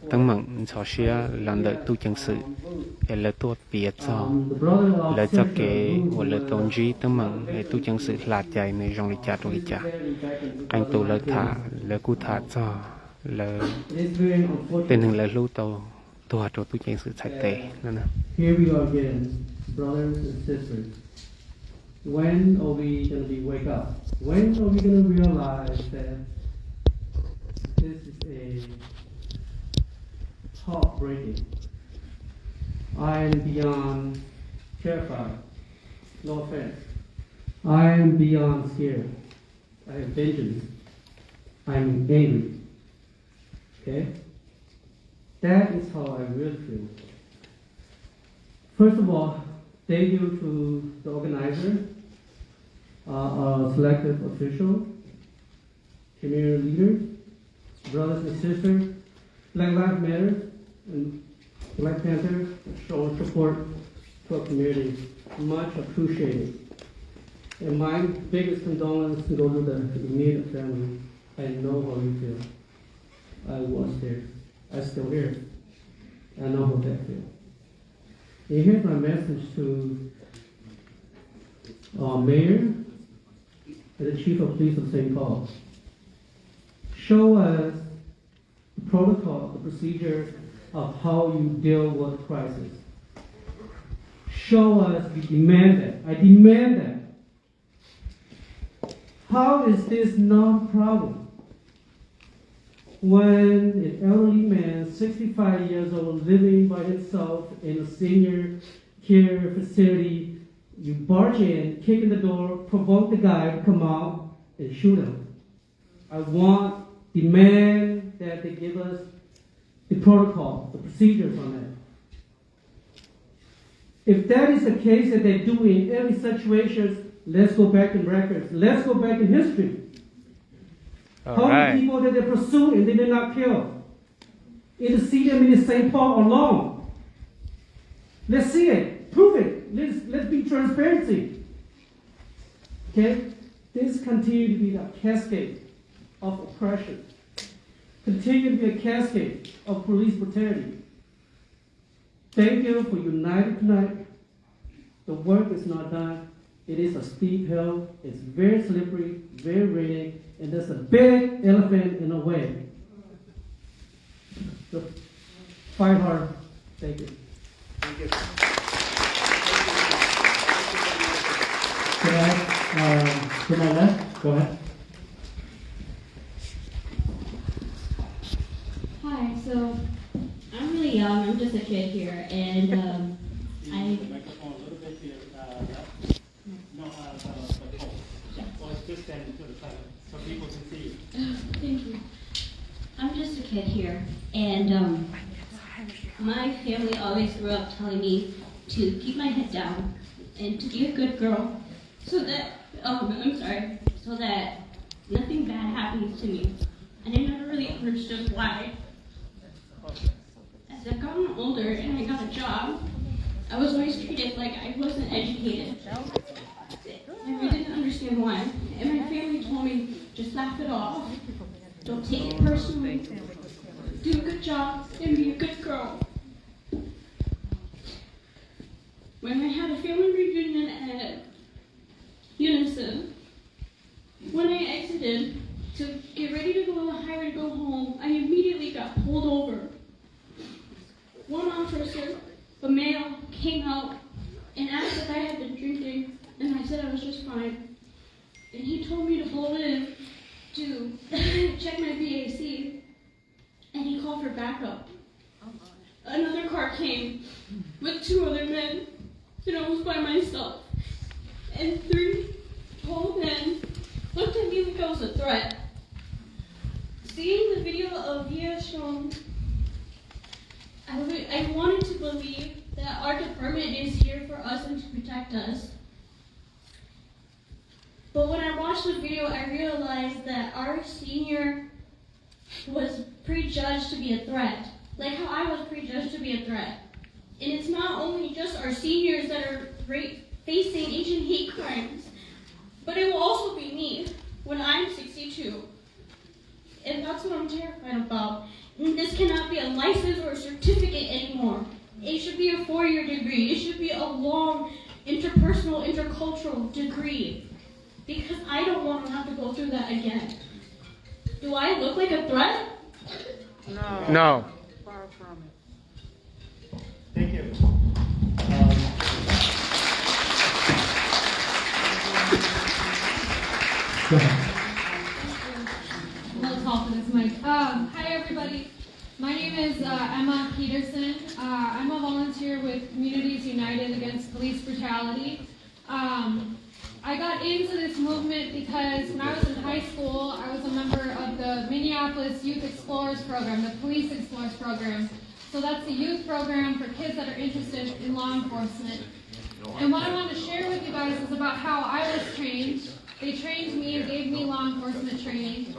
tăng mặn cho xia làm đợi tu chân sự để lỡ tuột biệt cho lỡ cho kế của lỡ tôn G tăng mặn để tu chân sự là chạy này trong lịch trả anh tu lỡ thả lỡ cú thả cho lỡ tên hình lỡ lưu tàu tua cho tu chân sự chạy tệ nữa nè. Here we are again, brothers and sisters. When are we going to wake up? When are we going to realize that this is a heartbreaking? I am beyond terrified. No offense. I am beyond scared. I have vengeance. I am angry. Okay? That is how I really feel. First of all, thank you to the organizer, selected official, community leaders, brothers and sisters, Black Lives Matter, and Black Panther showing support to our community. Much appreciated. And my biggest condolence go to the immediate family. I know how you feel. I was there. I'm still here. I know how that feels. And here's my message to our mayor and the chief of police of St. Paul. Show us the protocol, the procedure of how you deal with crisis. Show us, we demand that. I demand that. How is this not a problem? When an elderly man, 65 years old, living by himself in a senior care facility, you barge in, kick in the door, provoke the guy to come out and shoot him. I demand that they give us the protocol, the procedures on that. If that is the case that they do in every situation, let's go back in records. Let's go back in history. How many people did they pursue and they did not kill? In the SibTham in St. Paul alone. Let's see it. Prove it. Let's be transparency. Okay? This continues to be a cascade of oppression. Continue to be a cascade of police brutality. Thank you for uniting tonight. The work is not done. It is a steep hill. It's very slippery, very raining, and there's a big elephant in the way. So, fight hard. Thank you. Thank you. To my left, go ahead. Hi, so I'm really young. I'm just a kid here, and And my family always grew up telling me to keep my head down and to be a good girl, so that so that nothing bad happens to me. And I never really understood why. As I've gotten older and I got a job, I was always treated like I wasn't educated. I really didn't understand why. And my family told me, just laugh it off. Don't take it personally. Do a good job and be a good girl. When I had a family reunion at Unison, when I exited to get ready to go on the highway to go home, I immediately got pulled over. One officer, a male, came out and asked if I had been drinking, and I said I was just fine. And he told me to pull in to check my BAC, and he called for backup. Another car came with 2 other men, and I was by myself. And 3 tall men looked at me like I was a threat. Seeing the video of Yias, I wanted to believe that our department is here for us and to protect us. But when I watched the video, I realized that our senior was prejudged to be a threat, like how I was prejudged to be a threat. And it's not only just our seniors that are facing Asian hate crimes, but it will also be me when I'm 62. And that's what I'm terrified about. And this cannot be a license or a certificate anymore. It should be a 4-year degree. It should be a long interpersonal, intercultural degree. Because I don't want to have to go through that again. Do I look like a threat? No. No. Far from it. Thank you. Go ahead. A little tall for this mic. Hi everybody. My name is Emma Peterson. I'm a volunteer with Communities United Against Police Brutality. I got into this movement because when I was in high school, I was a member of the Minneapolis Youth Explorers Program, the Police Explorers Program. So that's the youth program for kids that are interested in law enforcement. And what I wanted to share with you guys is about how I was trained. They trained me and gave me law enforcement training,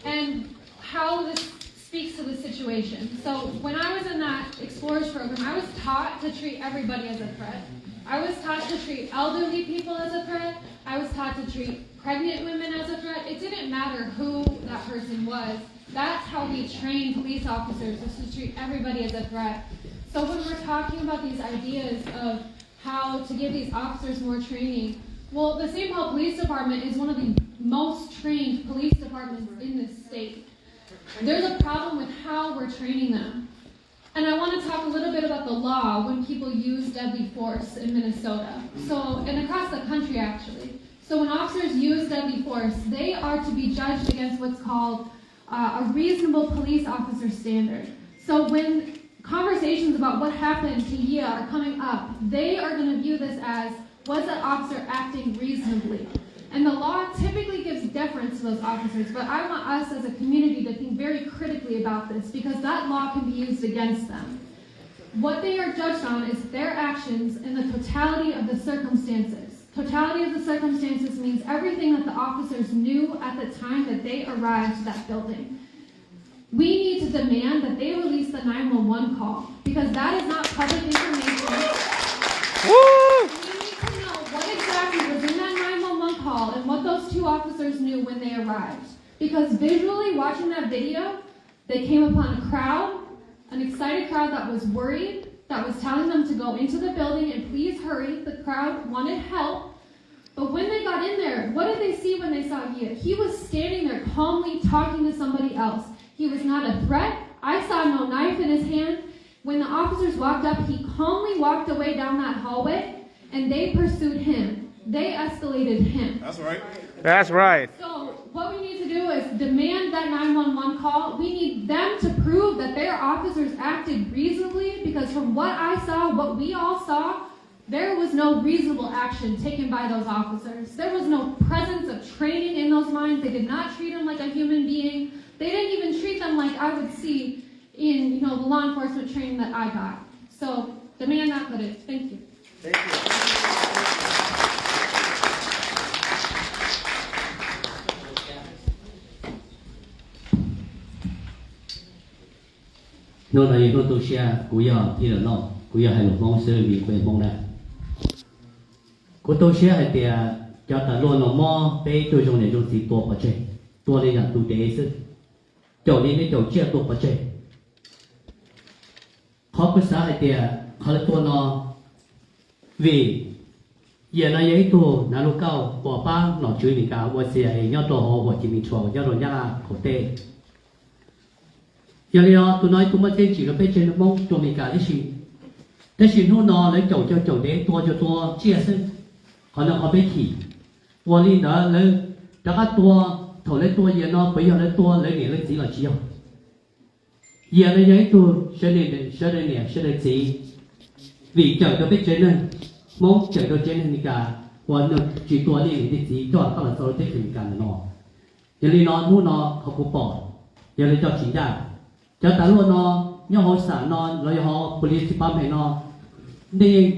and how this speaks to the situation. So when I was in that Explorers Program, I was taught to treat everybody as a threat. I was taught to treat elderly people as a threat. I was taught to treat pregnant women as a threat. It didn't matter who that person was. That's how we train police officers, is to treat everybody as a threat. So when we're talking about these ideas of how to give these officers more training, well, the St. Paul Police Department is one of the most trained police departments in this state. There's a problem with how we're training them. And I want to talk a little bit about the law when people use deadly force in Minnesota. And across the country, actually. So when officers use deadly force, they are to be judged against what's called a reasonable police officer standard. So when conversations about what happened to Yia are coming up, they are going to view this as, was that officer acting reasonably? And the law typically gives deference to those officers, but I want us as a community to think very critically about this, because that law can be used against them. What they are judged on is their actions in the totality of the circumstances. Totality of the circumstances means everything that the officers knew at the time that they arrived to that building. We need to demand that they release the 911 call, because that is not public information. Woo! We need to know what exactly was in that 911 call and what those 2 officers knew when they arrived. Because visually, watching that video, they came upon a crowd, an excited crowd that was worried, that was telling them to go into the building and please hurry. The crowd wanted help. But when they got in there, what did they see when they saw Yia? He was standing there calmly talking to somebody else. He was not a threat. I saw no knife in his hand. When the officers walked up, he calmly walked away down that hallway, and they pursued him. They escalated him. That's right. That's right. So what we need to do is demand that 911 call. We need them to prove that their officers acted reasonably, because from what I saw, what we all saw, there was no reasonable action taken by those officers. There was no presence of training in those minds. They did not treat them like a human being. They didn't even treat them like I would see in the law enforcement training that I got. So demand that footage. Thank you. Thank you. Nó là những tôi xe của giờ thì là nó của giờ hay là mong sơ vì quên mong này của tôi xe hay thì cho ta luôn nó mò bé tôi trong này trong gì tua bớt chơi tua này là tôi để sự chỗ này nó chỗ chia tua bớt chơi họ cứ sao hay thì họ là tua nó vì giờ nó ấy tua nó lúc cao bỏ ba nó chui mình cả và xe nhau tua họ hoặc chỉ mình chọn nhau rồi nhau là khổ tệ giờ này tôi nói tôi mới tên chỉ là bên trên mong tôi mình cả cái gì hôm nó lấy chậu cho chậu để tua cho tua chia sẻ còn nó có bên thì và đi đó lấy đó các tua thổi lấy tua giờ nó bây giờ lấy tua lấy nghề lấy gì là chỉ không giờ lấy giấy tua sẽ để gì vì chậu cho bên trên này mong chậu cho trên này cả và nó chỉ tua đi để gì cho các bạn sau đó mình cả nó giờ này nó hôm nó không có bỏ giờ lấy cho chỉ ra cho ta luôn nó nhau họ sản nó rồi họ police department nó đi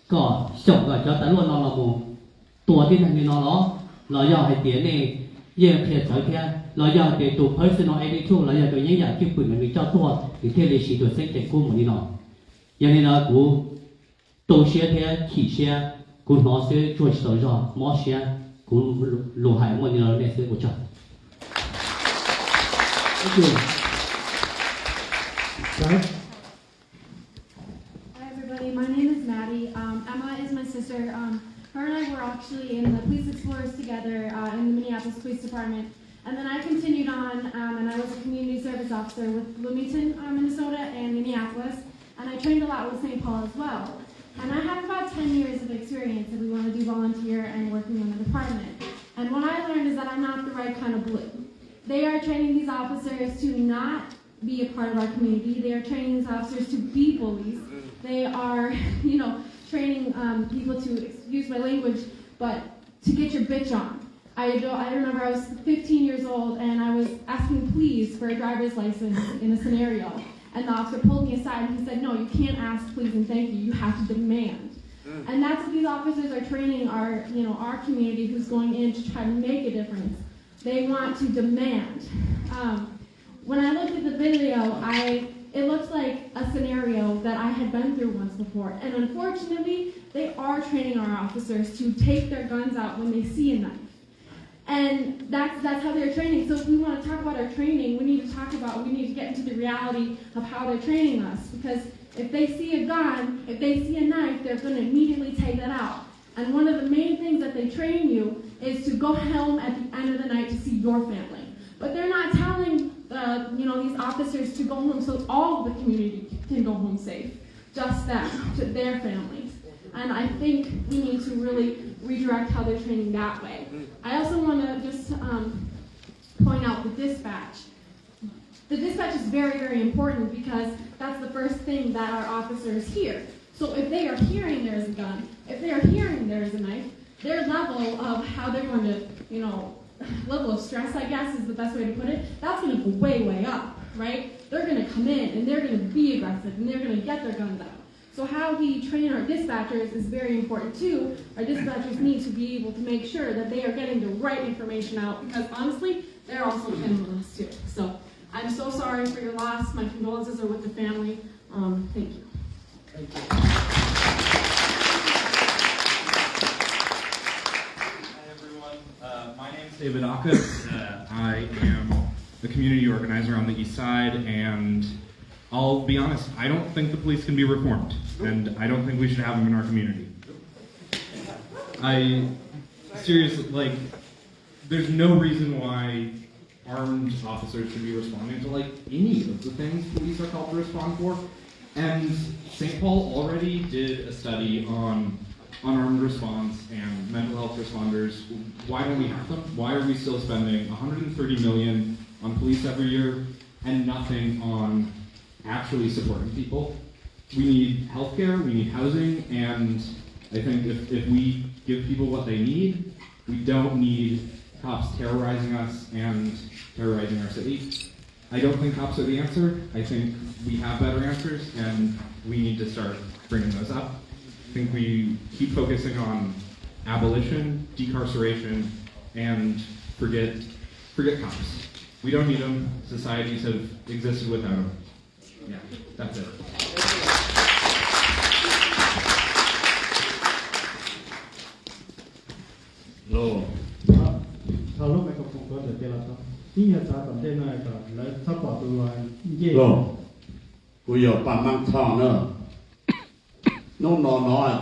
có sống rồi cho ta luôn nó là mộtตัวที่ทางนี้nóเราอยากให้เตี๋ยนี่เยี่ยมเพียรสอยเพียเราอยากให้ตัว personal attitude เราอยากตัวยิ่งใหญ่ที่ปุ่นมันมีเจ้าตัวที่เที่ยวเลยชีตัวเส้นเจ็ดกู้เหมือนนี่เนาะอย่างนี้นะกูตัวเชียเทียขี่เชียกูน้องเสียช่วยสอยจอมอเชียกูหลงหายหมดนี่เราเนี่ยเสียกูจับ Hi everybody, my name is Maddie. Emma is my sister. Her and I were actually in the Police Explorers together in the Minneapolis Police Department. And then I continued on and I was a community service officer with Bloomington, Minnesota and Minneapolis. And I trained a lot with St. Paul as well. And I have about 10 years of experience if we want to do volunteer and working in the department. And what I learned is that I'm not the right kind of blue. They are training these officers to not be a part of our community. They are training these officers to be bullies. They are, training people to, excuse my language, but to get your bitch on. I remember I was 15 years old and I was asking please for a driver's license in a scenario. And the officer pulled me aside and he said, no, you can't ask please and thank you. You have to demand. And that's what these officers are training our community who's going in to try to make a difference. They want to demand. When I looked at the video, it looks like a scenario that I had been through once before. And unfortunately, they are training our officers to take their guns out when they see a knife. And that's how they're training. So if we want to talk about our training, we need to get into the reality of how they're training us. Because if they see a gun, if they see a knife, they're going to immediately take that out. And one of the main things that they train you is to go home at the end of the night to see your family. But they're not telling these officers to go home so all of the community can go home safe. Just them, to their families. And I think we need to really redirect how they're training that way. I also want to just point out the dispatch. The dispatch is very, very important because that's the first thing that our officers hear. So if they are hearing there is a gun, if they are hearing there is a knife, their level of how they're going to, level of stress, I guess is the best way to put it, that's going to go way, way up, right? They're going to come in and they're going to be aggressive and they're going to get their guns out. So how we train our dispatchers is very important too. Our dispatchers need to be able to make sure that they are getting the right information out because honestly, they're also criminals too. So I'm so sorry for your loss. My condolences are with the family. Thank you. Thank you. My name is David Aka. I am the community organizer on the east side, and I'll be honest, I don't think the police can be reformed, and I don't think we should have them in our community. Seriously, there's no reason why armed officers should be responding to, any of the things police are called to respond for, and St. Paul already did a study on unarmed response and mental health responders. Why don't we have them? Why are we still spending $130 million on police every year and nothing on actually supporting people? We need healthcare, we need housing, and I think if we give people what they need, we don't need cops terrorizing us and terrorizing our city. I don't think cops are the answer. I think we have better answers, and we need to start bringing those up. I think we keep focusing on abolition, decarceration, and forget cops. We don't need them. Societies have existed without them. Yeah, that's it. Hello. Hello, microphone có được là không? Ý là ta tầm thế này là lấy thấp vào từ ngoài. Hello. Cú yo pa mang thong nữa. Nó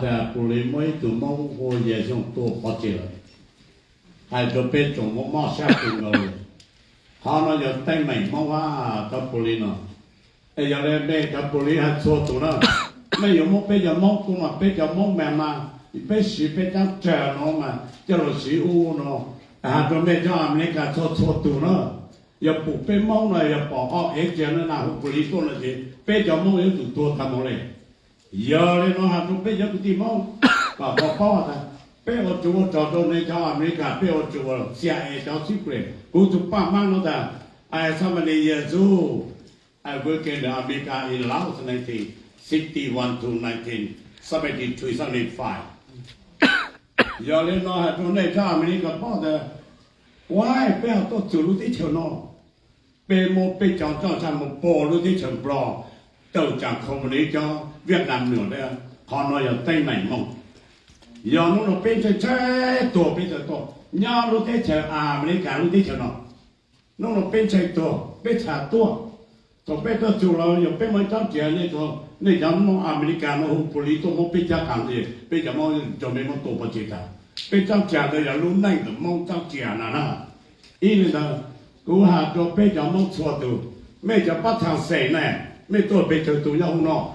là cú lấy mấy tụ mong cô về trong tổ khó chịu. Hai tụ bên trong mong mong sát cùng rồi. Họ nó giờ tay mày mong quá tụ cú lấy nó. Ê giờ lên bên tụ cú lấy hai số tụ nó. Mấy giờ mong bây giờ mong cũng mà bây giờ mong mẹ mà. Bây giờ bây giờ chờ nó mà. Cho nó xí u nó. Tụ bây giờ America số tụ nó. Giờ phụ bên mong này giờ bỏ họ ế chén nó nào cú lấy con là gì. Bây giờ mong yếu tụ tua tham mong này. Giờ lên nó hạt bây giờ cũng tìm mong và bỏ ta bây giờ chú cho tôi này cho America bây giờ chú CIA cho secret cũng chú ba mang nó ta I so many years old I worked in America in Laos 1961 to 1973-75 giờ lên nó hạt này cho America bỏ ta why bây giờ tôi chú lúc tí chiều nó bây một bây giờ cho sang một bộ lúc tí chiều bò tàu chẳng không lấy cho Việt Nam nữa đấy họ nói là tây này mong giờ nó bên chơi tổ bên chơi tổ nhau lúc thế chơi America lúc thế chơi nó bên chơi tổ bên chơi tổ bên tổ chủ là giờ bên mấy trăm triệu này tổ này giống nó America nó không police tổ nó bên chơi càng gì bên chơi mong cho mấy mong tổ bao nhiêu ta bên trăm triệu này là lúc này là mong trăm triệu nè ý là cú hạt cho bên chơi mong xóa tổ mấy chơi bắt thằng sấy này mấy tổ bên chơi tổ nhau không nó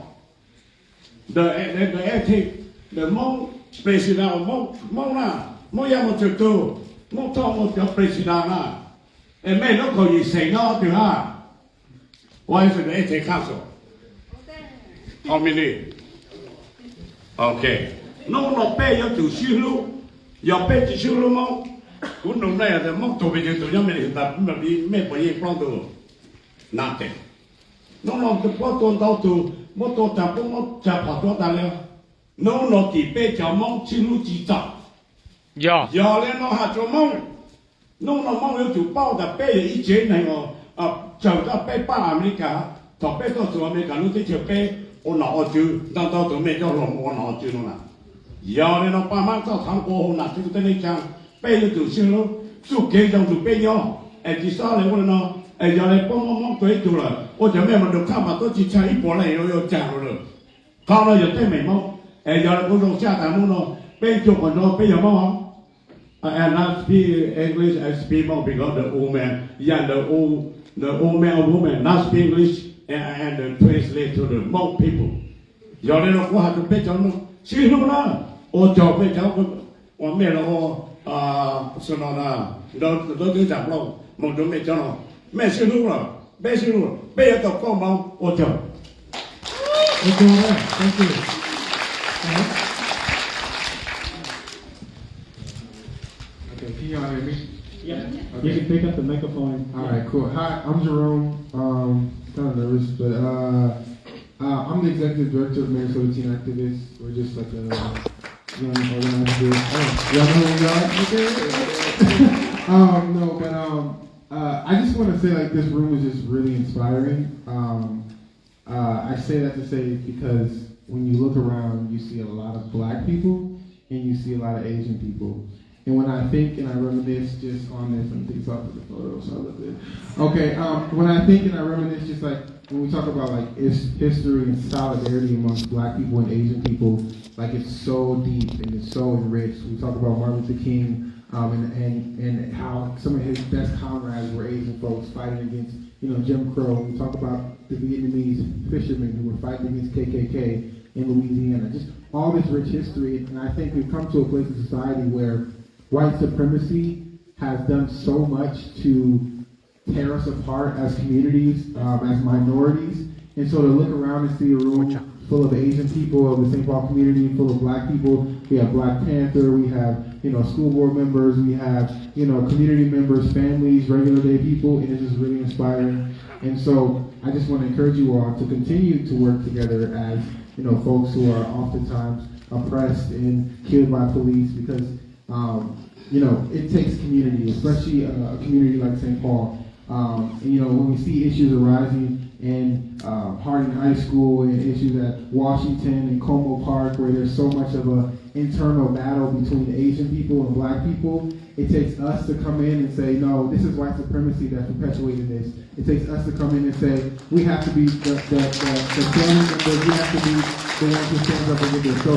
the Hmong president Hmong na ya một chục tu Hmong thong một cái president na em mấy nó có gì xảy nó từ ha why is the ethics council how many okay nó pe yo chủ sư lu yo pe chủ sư lu Hmong cũng đúng này là Hmong tụi bây giờ tụi nhau mình tập mà đi mấy bây giờ plan tu nothing nó cái quá tôn tao tu một tổ tập một tập hoạt động ta lên nó chỉ biết cho mong xin lu chỉ tập giờ lên nó hạt cho mong nó mong yêu chủ bao tập bé ý chế này mà chờ ta bé ba America tập bé to chủ America nó chỉ chờ bé ôn nào chứ tao tụi mình cho lòng ôn nào chứ nó nè giờ lên nó ba mang tao thằng cô hôn nào chứ cái này chăng bé yêu chủ xin lu chủ kế trong chủ bé nhau chỉ sao lên con nó giờ này mong tuổi chủ rồi ôi trời mẹ mà được khám mà tôi chỉ chơi ít bỏ này yo chả rồi không nó giờ tới mày mong giờ này con rồng cha thằng nó bên chụp còn nó bây giờ mong and I speak English I speak more because the old man the old man or woman not speak English and translate to the Hmong people giờ này nó có hạt bên cho nó xin luôn đó ôi trời bên cháu con mẹ nó sao nó là nó cứ chạm lòng một đứa mẹ cho nó mẹ xin luôn rồi bé xin luôn bây giờ tao con mong ôi trời thank you Okay, can y'all hear me? Yeah. Okay. You can pick up the microphone. All right, cool. Hi, I'm Jerome. Kind of nervous, but I'm the executive director of Minnesota Teen Activists. We're just like a young organized group. Y'all know who we are? No, but I just want to say like this room is just really inspiring. I say that to say because when you look around, you see a lot of black people and you see a lot of Asian people. And when I think and I reminisce just on this, and things off of the photos, so I look good. Okay, when I think and I reminisce, just like when we talk about like history and solidarity amongst black people and Asian people, like it's so deep and it's so enriched. We talk about Martin Luther King and how some of his best comrades were Asian folks fighting against Jim Crow. We talk about the Vietnamese fishermen who were fighting against KKK in Louisiana. Just all this rich history, and I think we've come to a place in society where white supremacy has done so much to tear us apart as communities, as minorities. And so to look around and see a room full of Asian people, of the St. Paul community, full of black people, we have Black Panther, we have school board members, we have community members, families, regular day people, and it's just really inspiring. And so I just want to encourage you all to continue to work together as, folks who are oftentimes oppressed and killed by police, because, it takes community, especially a community like St. Paul. When we see issues arising in Harding High School and issues at Washington and Como Park, where there's so much of an internal battle between Asian people and black people, it takes us to come in and say, no, this is white supremacy that perpetuated this. It takes us to come in and say, we have to be the family members, we have to be the ones who stand up against this. So,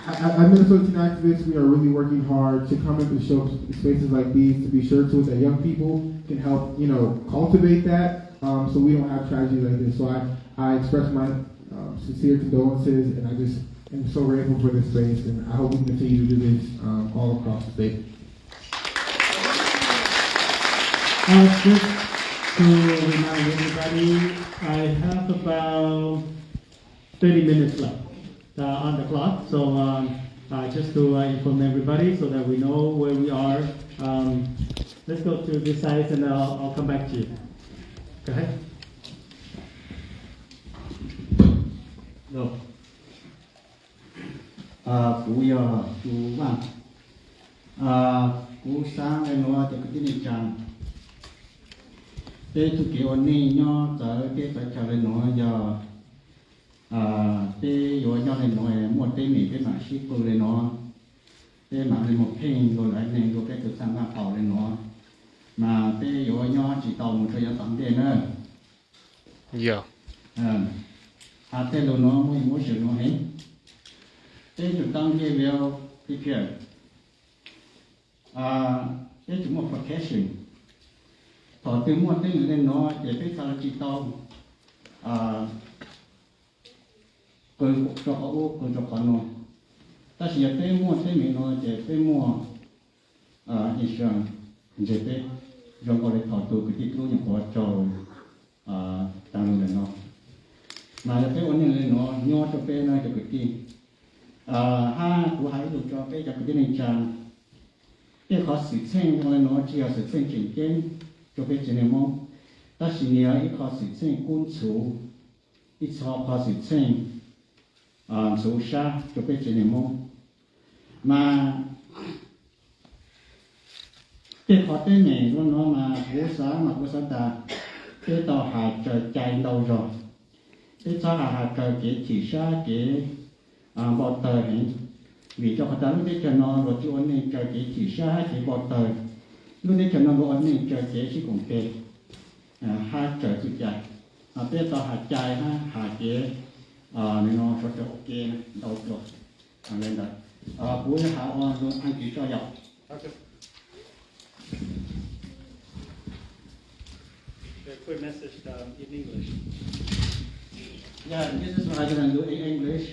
as Minnesota Teen activists, we are really working hard to come into spaces like these to be sure that young people can help, cultivate that, so we don't have tragedy like this. So I express my sincere condolences, and I just am so grateful for this space, and I hope we can continue to do this all across the state. Just to remind everybody, I have about 30 minutes left on the clock. So just to inform everybody so that we know where we are. Let's go to this side and I'll come back to you. Go ahead. No. We are to Vaam. Cú sáng lên nó thì cái gì chẳng. Thế tụi kiểu này nhau tới cái phải trả lên nó giờ. Thế rồi nhau lên nó một cái mình cái mảng ship lên nó. Thế mảng lên một pin rồi lại lên rồi cái tụi sang mảng tàu lên nó. Mà thế rồi nhau chỉ tàu một thời gian tạm tiền nữa. Dạ. Thế rồi nó mới sử nó hết. Thế tụi tăng cái vào cái kia. Thế chúng một vacation. Thọ từ một tiếng lên nó để cái sao chỉ tàu. Cười cho họ cười cho họ nó. Ta chỉ tới mua tới mình nó để tới mua insurance để tới trong cái thọ từ cái tít những họ cho tăng lên nó. Mà tớiวันนี้lên nó nhau cho bé nó cho cái gì. Của hai được cho bé cho cái này chàng. Cái khó sự sinh cho nó chỉ là sự sinh chỉnh kiến cho bé chỉ nên mong. Ta chỉ nhớ cái khó sự sinh quân chủ, cái khó sự sinh số xa cho bé chỉ nên mong. Mà cái khó tên này nó mà cố xã ta cái tàu hạ trời chạy đâu rồi. Cái tàu hạ trời cái chỉ xa cái bọt tờ này. Vì cho họ lúc đấy cho nó rồi chú ấn này trời cái chỉ xa cái bọt tờ. Lúc đấy cho nó rồi ấn này trời cái chỉ cũng kê. Hai trời chịu chạy. Cái tàu hạ chạy hạ cái nên nó cho ok đâu rồi. Lên đây. Cuối hạ rồi anh chỉ cho dọc. A quick message in English. Yeah, this is what I'm going to do in English.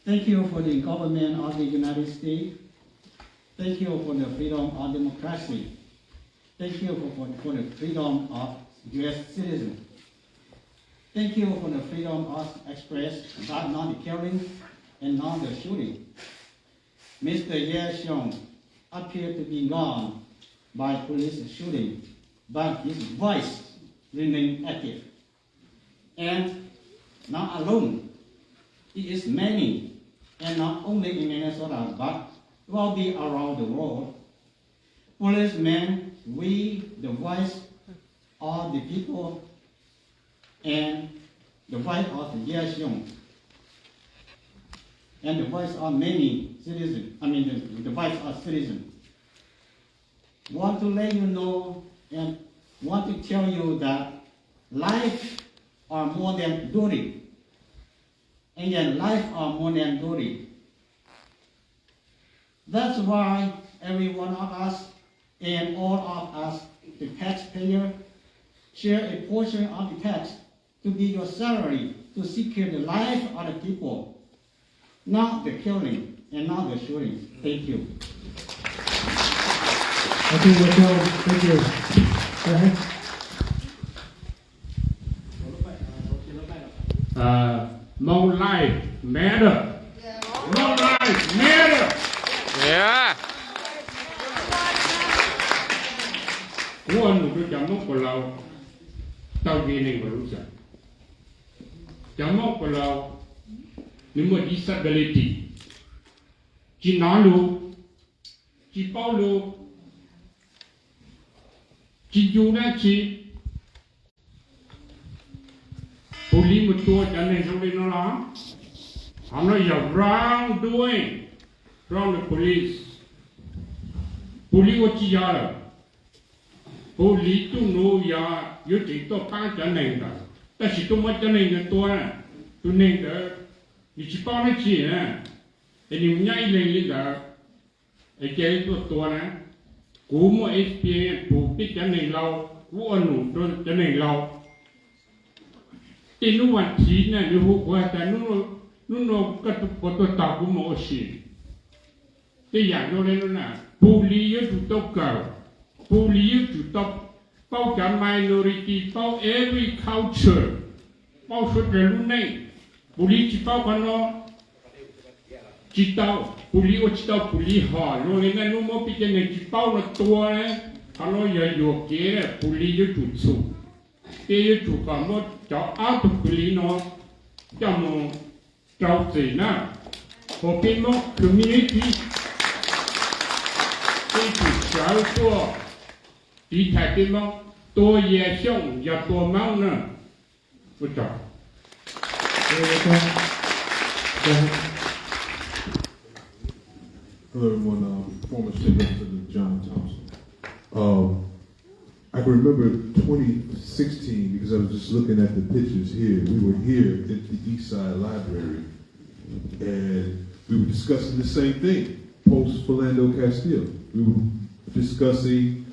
Thank you for the government of the United States. Thank you for the freedom of democracy. Thank you for the freedom of U.S. citizens. Thank you for the freedom of express, but not the killing and not the shooting. Mr. Xyooj appeared to be gone by police shooting, but his voice remained active. And not alone, it is many, and not only in Minnesota, but will be around the world. Policemen, we, the voice of the people, and the voice of Yias, and the voice of many citizens, the voice of citizens. Want to let you know and want to tell you that life are more than duty. And then life are more than duty. That's why every one of us and all of us, the taxpayer, share a portion of the tax to be your salary to secure the life of the people, not the killing and not the shooting. Thank you. Okay, thank you. Go ahead. No life matter. No life matter. Yeah. one who Jamok Palau, Tawgaining Barusa. Jamok Palau, Nimo disability. Chinalu, Chipaulo, Chijunachi, Puli Mutua Jane Solinola. I know you're wrongdoing from the police. Police what you are. Police to know ya, you take to pass the name. That's too much the name to name the Nichipanachi, and you nyai there. A gay to Tona, Kumo experience to pick the name low, one don't the name low. They know what teen and you what I know. No, got to put a tabu machine. The young Lorena, bully to top girl, bully to top, about a minority, about every culture, about the name, bully to Pawano, Chitao, bully or Chitao, bully hard, Lorena no more picking a Chipao tour, hello, you're okay, bully you to two. They to come out of Bulino, Jamo. Now, for people, community, thank you, for the Takimo, Yias Xiong, Yapo Mountain. Good job. Hello, everyone. Former State Representative John Thompson. I can remember 2016 because I was just looking at the pictures here. We were here at the East Side Library, and we were discussing the same thing, post Philando Castile. We were discussing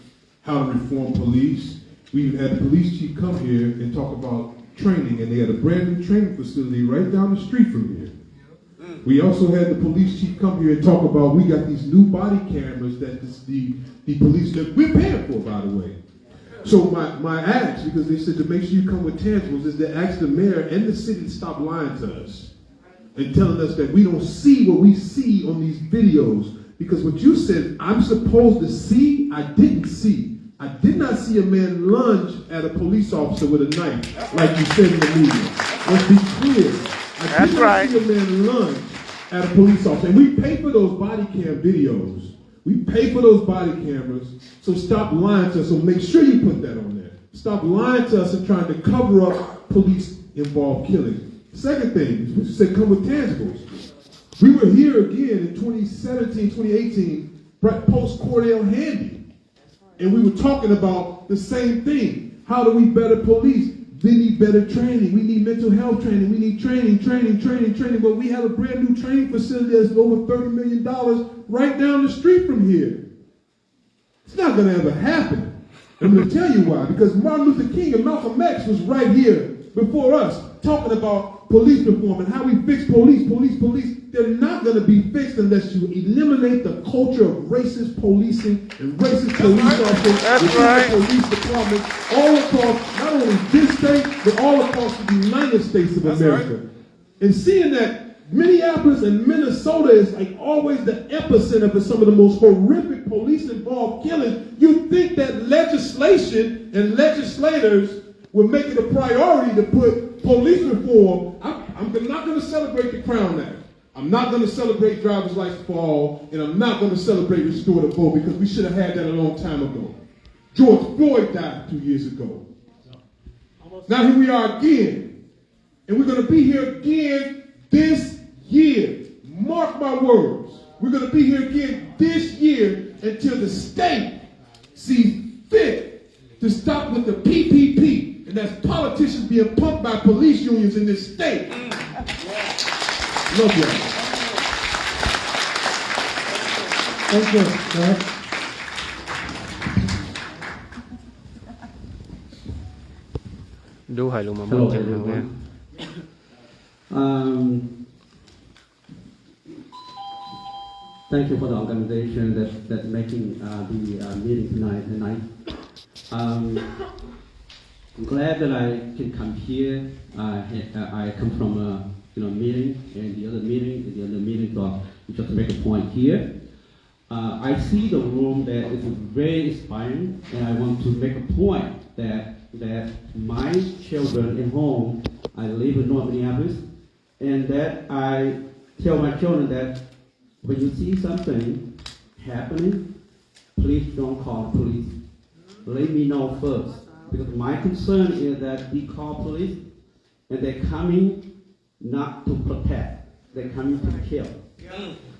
how to reform police. We even had the police chief come here and talk about training, and they had a brand new training facility right down the street from here. We also had the police chief come here and talk about, we got these new body cameras that the police, that we're paying for, by the way. So my ask, because they said to make sure you come with tangibles, is to ask the mayor and the city to stop lying to us and telling us that we don't see what we see on these videos. Because what you said, I'm supposed to see, I didn't see. I did not see a man lunge at a police officer with a knife, like you said in the media. Let's be clear. I did not see a man lunge at a police officer. And we pay for those body cam videos. We pay for those body cameras, so stop lying to us. So make sure you put that on there. Stop lying to us and trying to cover up police-involved killing. Second thing, you said come with tangibles. We were here again in 2017, 2018, post-Cordell Handy. And we were talking about the same thing. How do we better police? We need better training. We need mental health training. We need training. But we have a brand new training facility that's over $30 million right down the street from here. It's not going to ever happen. I'm going to tell you why. Because Martin Luther King and Malcolm X was right here before us talking about police reform and how we fix police. They're not going to be fixed unless you eliminate the culture of racist policing and racist police officers within the police departments all across, not only this state, but all across the United States of America. And seeing that Minneapolis and Minnesota is like always the epicenter for some of the most horrific police-involved killings, you think that legislation and legislators will make it a priority to put police reform. I'm not going to celebrate the Crown Act. I'm not going to celebrate driver's license for all, and I'm not going to celebrate restore the vote because we should have had that a long time ago. George Floyd died 2 years ago. Now here we are again, and we're going to be here again this year. Mark my words. We're going to be here again this year until the state sees fit to stop with the PPP, and that's politicians being pumped by police unions in this state. Love you. Thank you, sir. Hello, everyone. Thank you for the organization that making the meeting tonight. I'm glad that I can come here. I come from a meeting, and the other meeting, just to make a point here. I see the room that is very inspiring, and I want to make a point that my children at home, I live in North Minneapolis, and that I tell my children that when you see something happening, please don't call the police. Let me know first. Because my concern is that we call police and they're coming not to protect, they're coming to kill.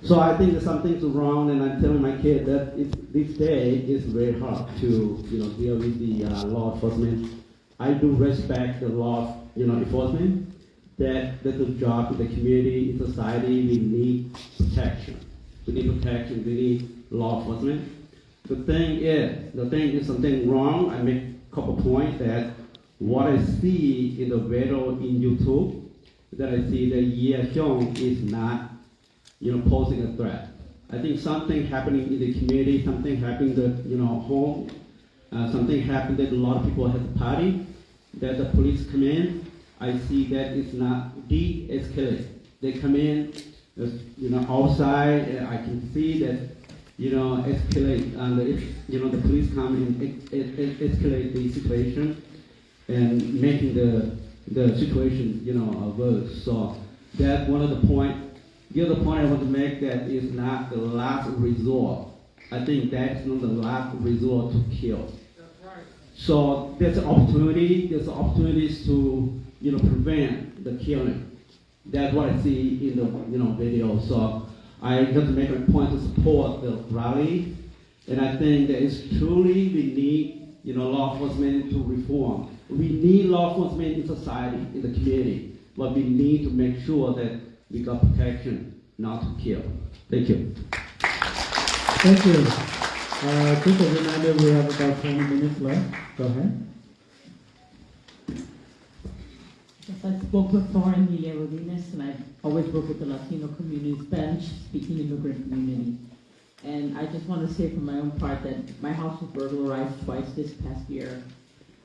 So I think that something's wrong, and I'm telling my kid that this day is very hard to deal with the law enforcement. I do respect the law enforcement. That's a job in the community, in society. We need protection. We need protection. We need law enforcement. The thing is something wrong. I make a couple points that what I see in the video in YouTube, that I see that Neng Xiong is not posing a threat. I think something happening in the community, something happening in home, something happened that a lot of people have a party, that the police come in. I see that it's not de-escalate. They come in, outside. I can see that, escalate. The police come and escalate the situation and making the situation, worse. So that's one of the points. The other point I want to make that is not the last resort. I think that's not the last resort to kill. So there's an opportunity. There's opportunities to prevent the killing. That's what I see in the video. So I got to make a point to support the rally, and I think that it's truly we need law enforcement to reform. We need law enforcement in society, in the community, but we need to make sure that we got protection, not to kill. Thank you. Thank you. Just a reminder, we have about 20 minutes left. Go ahead. Yes, I spoke before in the Rodines, and I always work with the Latino community, Spanish-speaking immigrant community. And I just want to say from my own part that my house was burglarized twice this past year.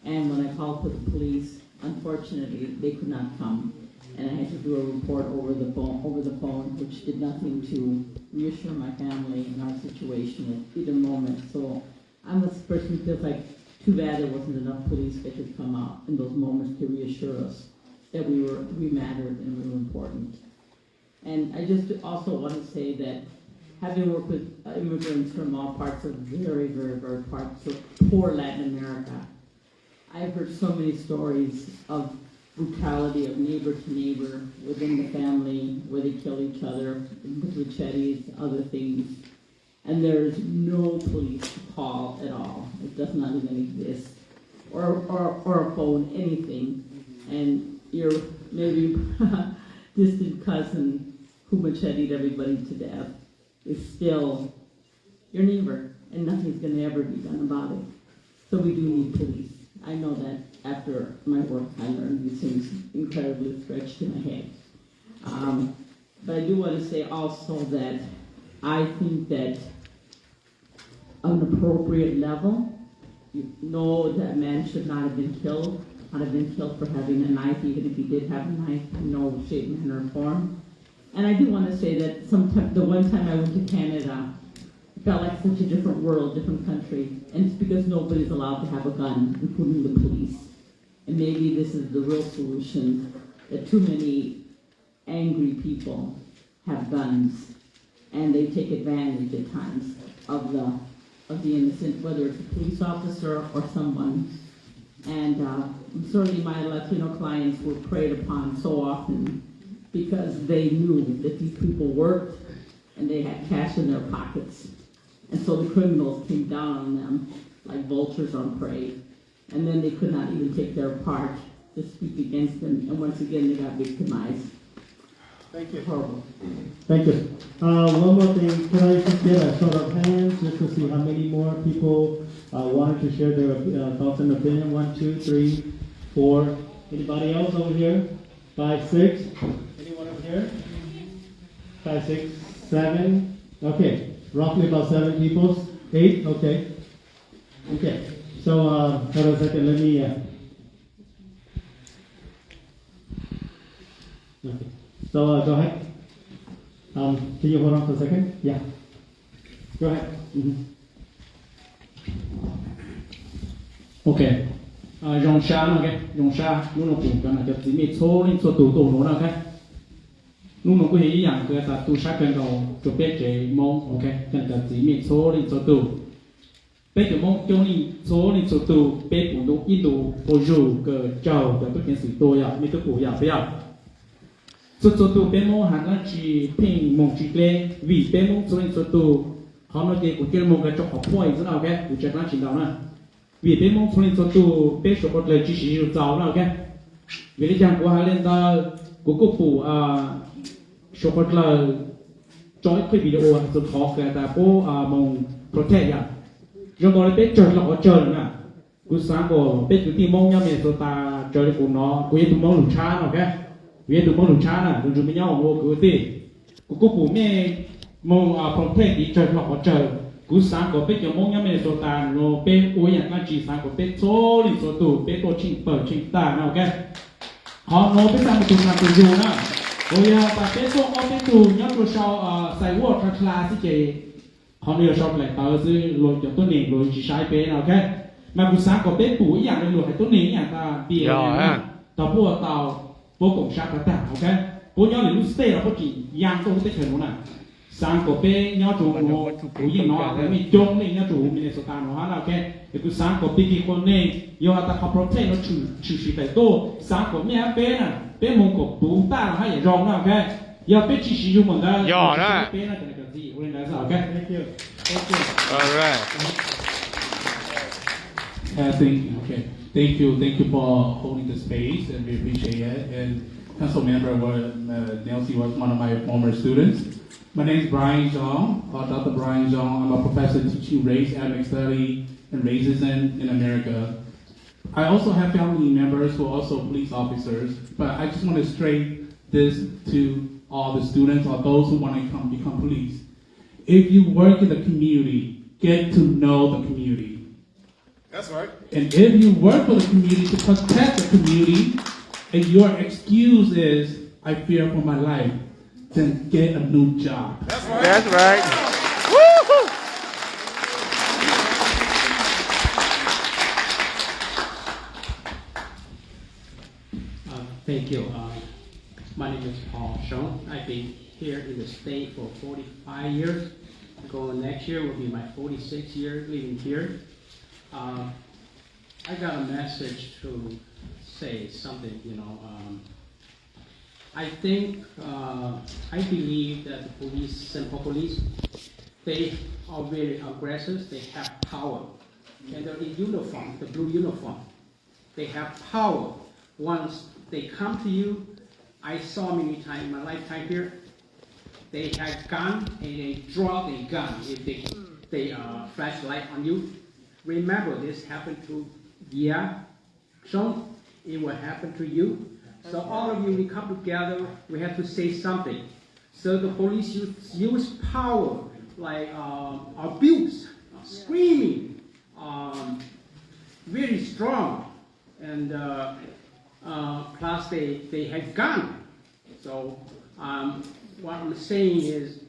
And when I called for the police, unfortunately, they could not come. And I had to do a report over the phone, which did nothing to reassure my family in our situation at either moment. So I'm a person who feels like too bad there wasn't enough police that could come out in those moments to reassure us that we mattered and we were important. And I just also want to say that having worked with immigrants from all parts of very, very, very parts of poor Latin America, I've heard so many stories of brutality of neighbor to neighbor within the family, where they kill each other with machetes, other things. And there's no police to call at all. It does not even exist. Or a phone, anything. And your maybe distant cousin who macheted everybody to death is still your neighbor, and nothing's going to ever be done about it. So we do need police. I know that after my work, I learned these things incredibly stretched in my head. But I do want to say also that I think that on an appropriate level, you know that a man should not have been killed, for having a knife, even if he did have a knife, in no shape, manner, or form. And I do want to say that the one time I went to Canada, it felt like such a different world, different country. And it's because nobody's allowed to have a gun, including the police. And maybe this is the real solution, that too many angry people have guns, and they take advantage at times of the innocent, whether it's a police officer or someone. And certainly my Latino clients were preyed upon so often because they knew that these people worked and they had cash in their pockets. And so the criminals came down on them like vultures on prey. And then they could not even take their part to speak against them. And once again, they got victimized. Thank you. Horrible. Thank you. One more thing. Can I just get a show of hands just to see how many more people wanted to share their thoughts and opinion? 1, 2, 3, 4. Anybody else over here? 5, 6. Anyone over here? 5, 6, 7. Okay. Roughly about 7 people. 8. Okay. Okay. So hold on a second. Let me. Okay. So go ahead. Can you hold on for a second? Yeah. Go ahead. Okay. Rong Sha, okay. Rong Sha, nu nó cũng cần là chỉ biết số lên số tụ nó là okay. Nu nó cũng hay dạng cái ta tu sát cái đầu cho biết chế mong, okay. Cần là chỉ biết số lên số tụ. Biết cái mong cho nên số lên số tụ, biết cũng đúng ít đủ, bổ dù cái trâu cái bất kỳ sự tôi à, mấy cái cụ à, bây giờ. Số tụ biết mong hẳn là chỉ pin mong chỉ lệ, vì biết mong số lên số tụ, họ nói cái của cái mong cái trong học phôi rất là okay, của chắc là chỉ đạo nè. Vì bên mong phương cho tu bên số một lời chỉ sử dụng giàu nào cái vì lý do của hai lên ta của cô phụ số một lời cho cái video rồi khó cái ta cô mong protect ya rồi còn bên trời là có trời nè cú sáng của bên cái team mong nhau mình rồi ta trời của nó của tụi mong lủng cha nào cái vì tụi mong lủng cha nè rồi mình nhau mua cái gì của cô phụ mẹ mong protect thì trời là có trời cú sáng của biết mong nhau mình rồi ta nó bên ôiอย่างนั้นchỉ sáng của bên số liền số tụ bên tổ chỉnh bờ chỉnh ta nào cái họ nó bên sang một tụ làm tụ dù nè rồi ta bên số ở bên tụ nhớ tụ sau sai word tra class cái họ đưa sau lại tao dưới lôi cho tôi nền lôi chỉ sai bên nào cái mà cú sáng của bên tụอย่างนั้นlôiให้ตัวนี้อย่างta bia tao mua tao vô cùng sát cả ta ok bố nhớ là lúc stay là bố chỉ yang tôi tới thời nè sáng của bên nhau chủ của gì nó mình trông này nhau chủ mình sẽ tao nó là cái cái sáng của bên kia con này yêu ta học protein nó chủ phải to sáng của mẹ bên nè bên mông của bố ta hay là rong nào cái yêu bên chỉ sử dụng mình đó bên là cái gì bên là sao cái thank you alright thank you for holding the space and we appreciate it and council member Neng Xiong was one of my former students. My name is Brian Xiong, Dr. Brian Xiong. I'm a professor teaching race, ethnic study, and racism in America. I also have family members who are also police officers, but I just want to straight this to all the students or those who want to become police. If you work in the community, get to know the community. That's right. And if you work for the community to protect the community, and your excuse is, I fear for my life, then get a new job. That's right. That's right. Woo-hoo. Thank you. My name is Paul Xiong. I've been here in the state for 45 years. Next year will be my 46th year living here. I got a message to say something, I think, I believe that the police, Simple Police, they are very aggressive, they have power. And they're in uniform, the blue uniform. They have power. Once they come to you, I saw many times in my lifetime here, they have gun and they draw the gun if they flash light on you. Remember, this happened to Yias, so it will happen to you. So all of you, we come together, we have to say something. So the police use power, like abuse, screaming, very strong, and plus they have gun. So what I'm saying is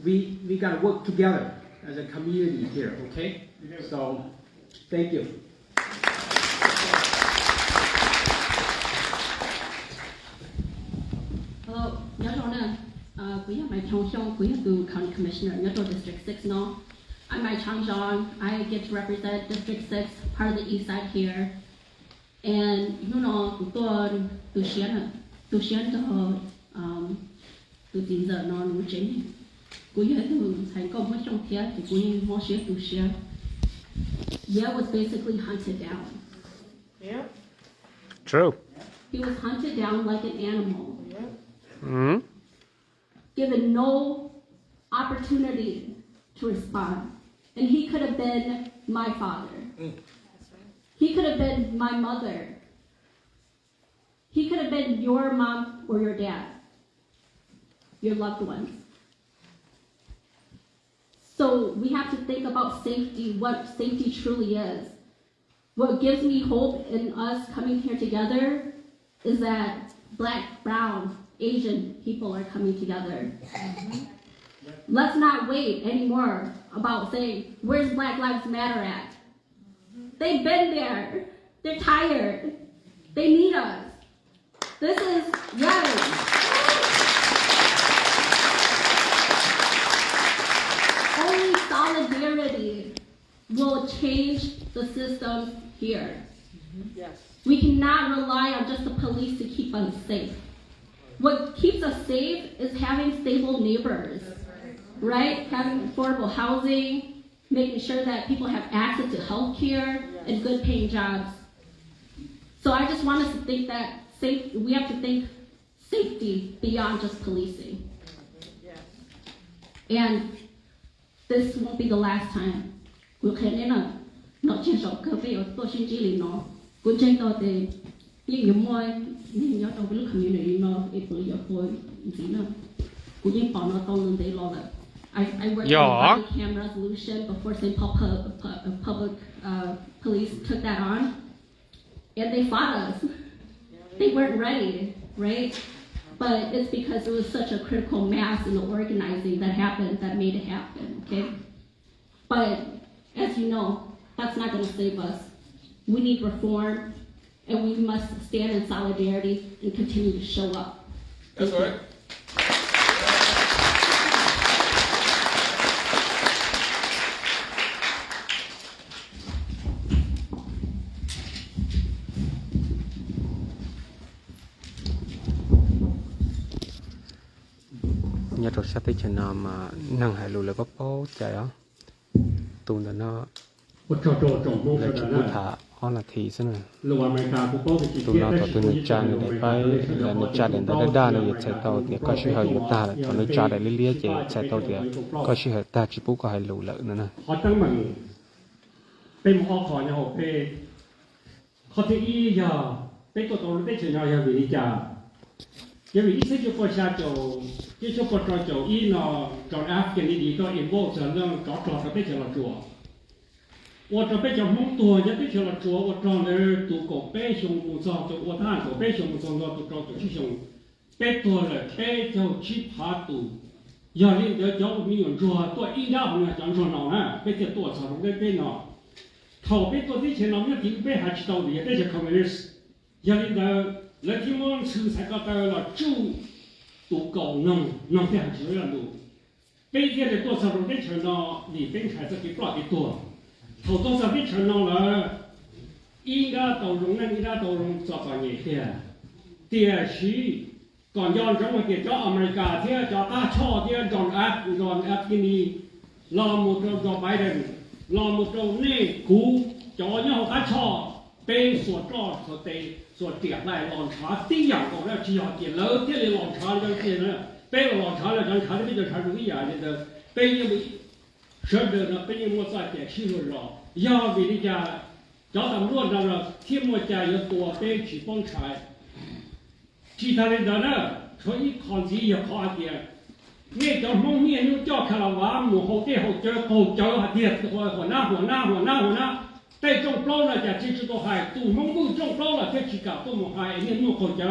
we got to work together as a community here, okay? So thank you. Hello, my Neng Xiong, County Commissioner, District 6 now. I'm my Chang Xiong. I get to represent District 6, part of the east side here. And Yias was basically hunted down. Yeah. True. He was hunted down like an animal. Mm-hmm. Given no opportunity to respond. And he could have been my father. He could have been my mother. He could have been your mom or your dad. Your loved ones. So we have to think about safety, what safety truly is. What gives me hope in us coming here together is that Black, brown, Asian people are coming together. Let's not wait anymore about saying, where's Black Lives Matter at? They've been there. They're tired. They need us. This is Yaaj. Only solidarity will change the systems here. Yes. We cannot rely on just the police to keep us safe. What keeps us safe is having stable neighbors, right? Having affordable housing, making sure that people have access to health care and good paying jobs. So I just want us to think that we have to think safety beyond just policing. And this won't be the last time. We'll not change our cafe or pushing Jilly no. Good change out the you more your community no it will your boy no. Good you found out on the law. I worked on the cam resolution before St. Paul public police took that on. And they fought us. They weren't ready, right? But it's because it was such a critical mass in the organizing that happened that made it happen, okay? But as you know, that's not gonna save us. We need reform, and we must stand in solidarity and continue to show up. That's right. nhà trò sát tới chân nam mà năng hải lù là bắp bó chạy á tụi nó là chỉ có thả họ là thì thế này tụi nó tụi nó trang để bay là nó trang để nó đa nó chạy tàu thì có sự hơi ta là tụi nó trang để lia chạy tàu thì có sự hơi ta chỉ bố có hải lù lợn nữa nè họ tăng bằng bên họ khỏi nhà họ về họ thì ý giờ bên tụi tôi bên chuyện nào giờ vì cha因为一些就国家就这些国家就伊呢，找阿富汗的地方因为这样找这边去了做，我这边就很多也边去了做，我找那都搞北熊工作，就我谈搞北熊工作都找这些熊，北多了北就其他都，要领的叫没有做，多一家好像讲说闹呢，北就多少那边呢，靠北多的钱呢，那地北还知道的，这些靠没人，要领的。那天我吃才搞到了猪都搞弄得很久了都，北边的多少路的车呢？里边开始给抓的多，头多少的车呢？应该都用那应该都用做个年的，第二是讲要什么的叫美国的叫大超的叫阿给你老木头叫白人，老木头内股叫要大超被所抓所得。所点来老茶第二个呢，只要点楼点的老茶了点呢，被老茶了让茶的比较茶容易啊，的被因为说的呢，被因为在点气候上，要为人家找他们落着了，天末家有多被去帮柴，其他的人呢，可以靠自己也靠一点，你叫蒙面又叫开了娃，母后爹后叫下爹，火那。在种包了，在其实都还都蒙古种包了，在其他都没还，你弄好叫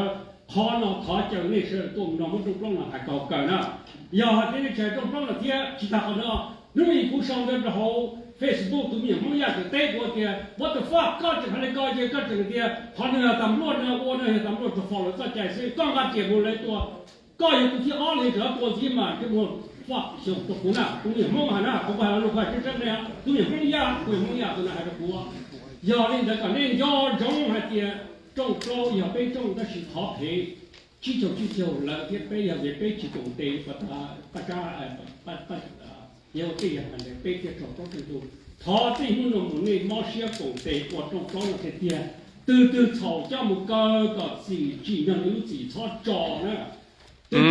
好了，他叫那时都那么种包了还高呢。要这个在种包了的，其他好呢，如果一不上的之后 ，Facebook 都没蒙呀，就带过的，我的发搞这还得搞这个的，好呢，咱们罗呢，我呢，咱们罗就放了，这解释刚刚节目来多，搞一个的二类这多几嘛，这么。哇，小都湖南，东北蒙汉呐，不管路快是真的呀，东北蒙呀，东北蒙呀，都那还是国。要领这个领要种还得种高要被种的是好配，几就了，也被要也被去种的，把要这样的被这种种就，他这种种呢，毛些种的，我种高了些点，都草这么高个自己能有自草长呢。cái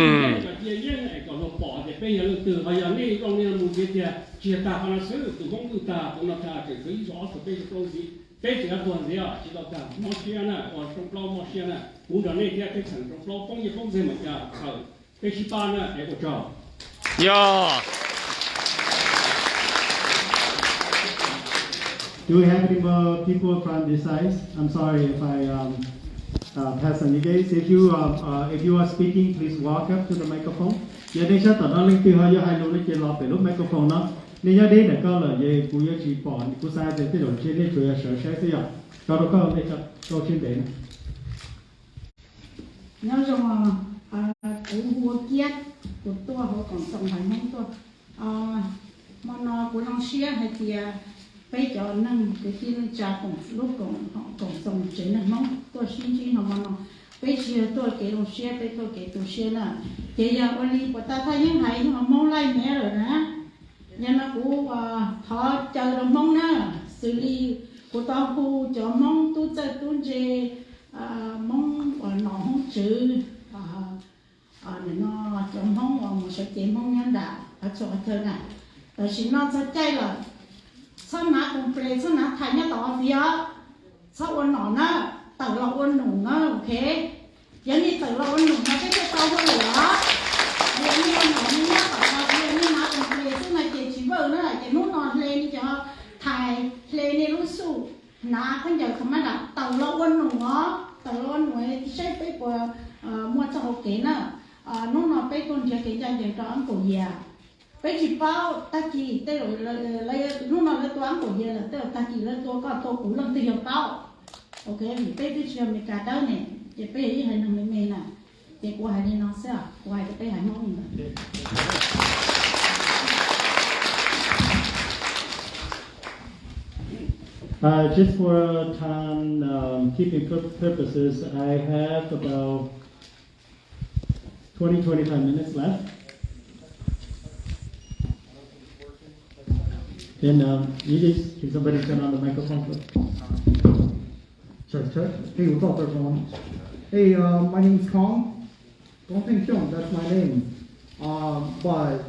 chuyện nhân này còn nó bỏ để bây giờ từ bây giờ này con này một cái tiền chia ta còn là sử từ công cụ ta cũng là ta cái rõ của bây giờ công gì bây giờ tuần gì à chỉ đạo ta mong xia nè còn trong lo mong xia nè cũng đó này cái thành trong lo phong gì mà cả khởi cái thứ ba nè để có trò Do we have any more people from this side? I'm sorry if I pass on you guys. If you are speaking, please walk up to the microphone. giờ đây chắc tao nó lên tiêu hơi hai lô lên kia lo phải lúc microphone nó nên giờ đây để coi là về cú giờ chỉ bỏ cú sai thì cái đồ trên đây chơi sợ sẽ thế nào cho nó coi đây cho câu trên đấy nhớ rằng cái hùa kiết của tôi họ còn sống hay không tôi mà nó của nó xia hay thì bây giờ nâng cái tin cha cũng lúc cũng họ cũng sống trên này mong tôi xin chỉ họ mà nó bây giờ tôi cái đồ xia bây tôi cái đồ xia là bây giờ only của ta thấy những hay họ mong lại mẹ rồi nè nhưng nó cũng họ chờ đồng mong nè xử lý của tao khu cho mong tu chơi tu chơi mong nó không chữ nó cho mong một số tiền mong nhân đạo ở chỗ thơ này rồi xin nó sẽ chơi là sao nát cũng play sao nát thay nhá tao phía sao ôn nó tự lo ôn nụ nó ok giống như tự lo ôn nụ nó cái tao không lửa giống như nó nhá tao phía như nó cũng play sao này chỉ vợ nó là chỉ muốn nó lên cho thầy lên đi lúc su nát bây giờ không ai đặt tự lo ôn nụ nó tự lo ôn nụ sẽ phải của mua cho học kỹ nữa nó phải con chơi cái chơi cho anh cổ già bây chỉ bao ta chỉ tới rồi lấy nó lấy toán cổ già là tới ta chỉ lấy toán có tô cũ lần tiêu bao ok thì bây cái chuyện mình cả đó này chỉ bây giờ hay nằm mình nè chỉ qua hay đi nó sao qua cái bây hay mong nữa just for time keeping purposes, I have about 20-25 minutes left. Then, Yias, can somebody turn on the microphone? Check. Hey, what's up, everyone? Hey, my name's Neng Xiong, that's my name. But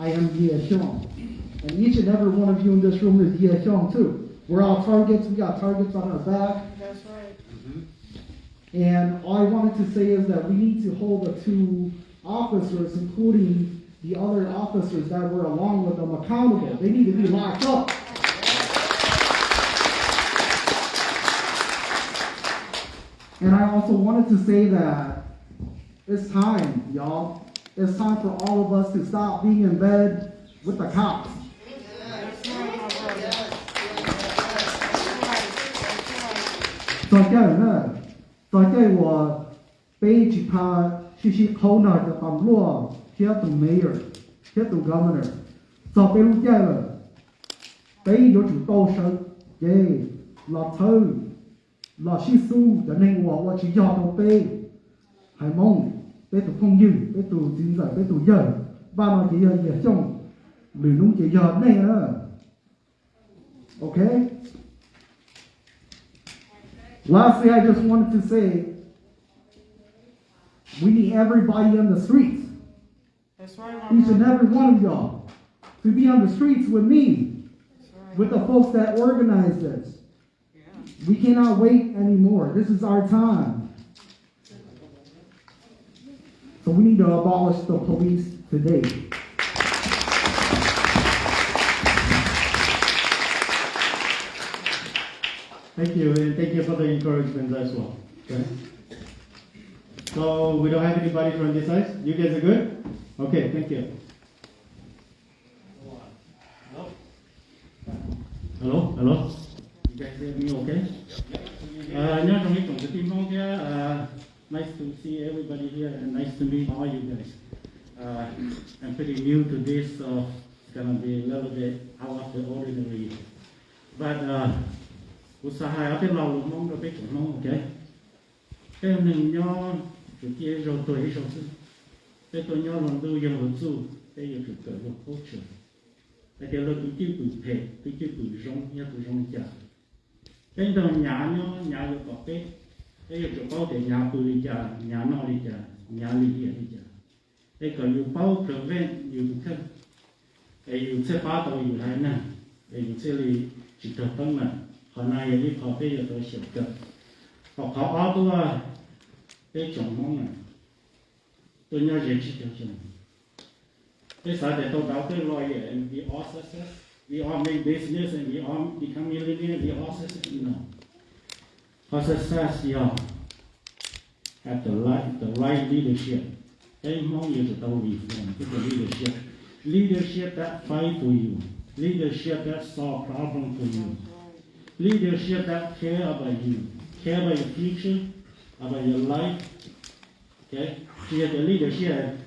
I am Yias. And each and every one of you in this room is Yias too. We're all targets. We got targets on our back. That's right. And all I wanted to say is that we need to hold the two officers, including the other officers that were along with them, accountable. They need to be locked up. And I also wanted to say that it's time, y'all. It's time for all of us to stop being in bed with the cops. Tại cái我被其他corner 的当落贴到 mayor 贴到 governor 就被录在了被有主刀手耶老头老西苏的那我去要到被海蒙被到phong dư被到chính giải被到giờ ba nói chỉ giờ về trong lười đúng chỉ giờ này nữa okay. Lastly, I just wanted to say, we need everybody on the streets. That's right, each and every one of y'all to be on the streets with me, with the folks that organize this. We cannot wait anymore. This is our time. So we need to abolish the police today. Thank you, and thank you for the encouragement as well. Okay. So we don't have anybody from this side? You guys are good? Okay, thank you. Hello? You guys hear me okay? Nice to see everybody here and nice to meet all you guys. I'm pretty new to this, so it's gonna be a little bit out of the ordinary. But usaha ở bên lầu mong được biết mong ok. Cái mình nho chủ kia rồi tuổi rồi chứ. Cái tôi nho lần đầu giờ lần sau cái giờ chủ cỡ một hỗ trợ. Cái điều là tôi chưa đủ thể, tôi chưa đủ rong nha tôi rong chả. Cái đầu nhà nho nhà được có cái giờ chủ bao để nhà bự chả, nhà nọ đi chả, nhà lì đi chả. Cái cònอยู่bao preventอยู่ทุกขั้นไอ้อยู่เสื้อผ้าตัวอยู่ไหนน่ะไอ้อยู่เสื้อลีจิตตตั้งน่ะขณะอย่างนี้เขาเป็นตัวเฉียบกับเขาเอาตัวเป็นจงมองน่ะตัวนี้เรียนชิดเดียวกันเป็นสายแต่ตัวเราเป็นรอยand we all success we all make business and we all become millionaire we all success you know for success you have the right leadership Hmong youth don't reform to the leadership. Leadership that fight for you. Leadership that solve problems for you. Leadership that care about you. Care about your future, about your life. Okay? Here the leadership.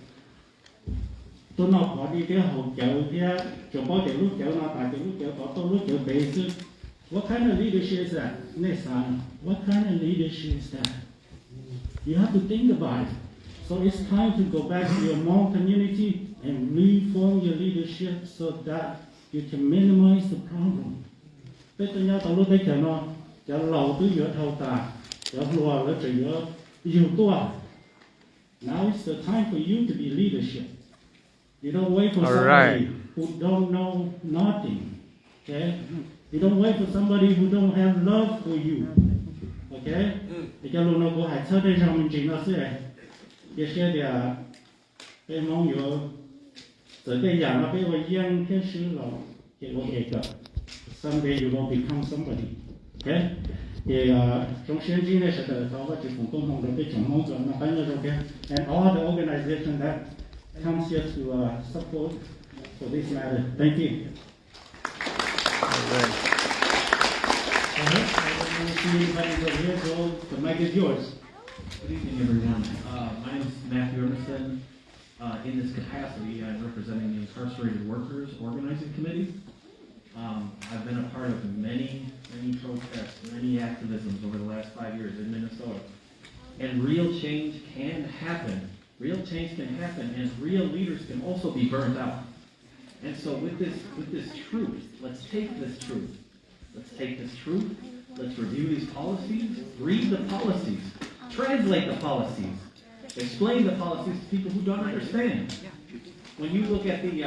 Tôi nói có đi cái hậu chậu kia, chỗ bao giờ lúc chậu nào tại lúc chậu có tôi lúc chậu basic. What kind of leadership is that? Nesan, what kind of leadership is that? You have to think about it. So it's time to go back to your Hmong community and reform your leadership so that you can minimize the problem. Bây giờ nhau tao lúc đấy nó, cho lâu tới giữa thâu ta, cho lùa ở chỉ giữa nhiều tua. Now it's the time for you to be leadership. You don't wait for somebody who don't know nothing. Okay? You don't wait for somebody who don't have love for you. Okay? Thì cho luôn nó có hại sơ đây rằng mình chỉ nó sẽ cái xe thì cái mong yếu rồi cái dạng nó cái vậy riêng cái sự là cái ok cả. Someday you will become somebody. Okay? Thì trong chiến dịch này sẽ được có cái chính phủ mong được cái chống mong cho nó phải là ok. And all the organization that comes here to support for this matter. Thank you. I don't see anybody over here, so the mic is yours. Good evening, everyone. My name is Matthew Emerson. In this capacity, I'm representing the Incarcerated Workers Organizing Committee. I've been a part of many protests, many activisms over the last 5 years in Minnesota. And real change can happen. Real change can happen, and real leaders can also be burned out. And so with this truth, let's take this truth. Let's take this truth. Let's review these policies, read the policies, translate the policies, explain the policies to people who don't understand. When you look at the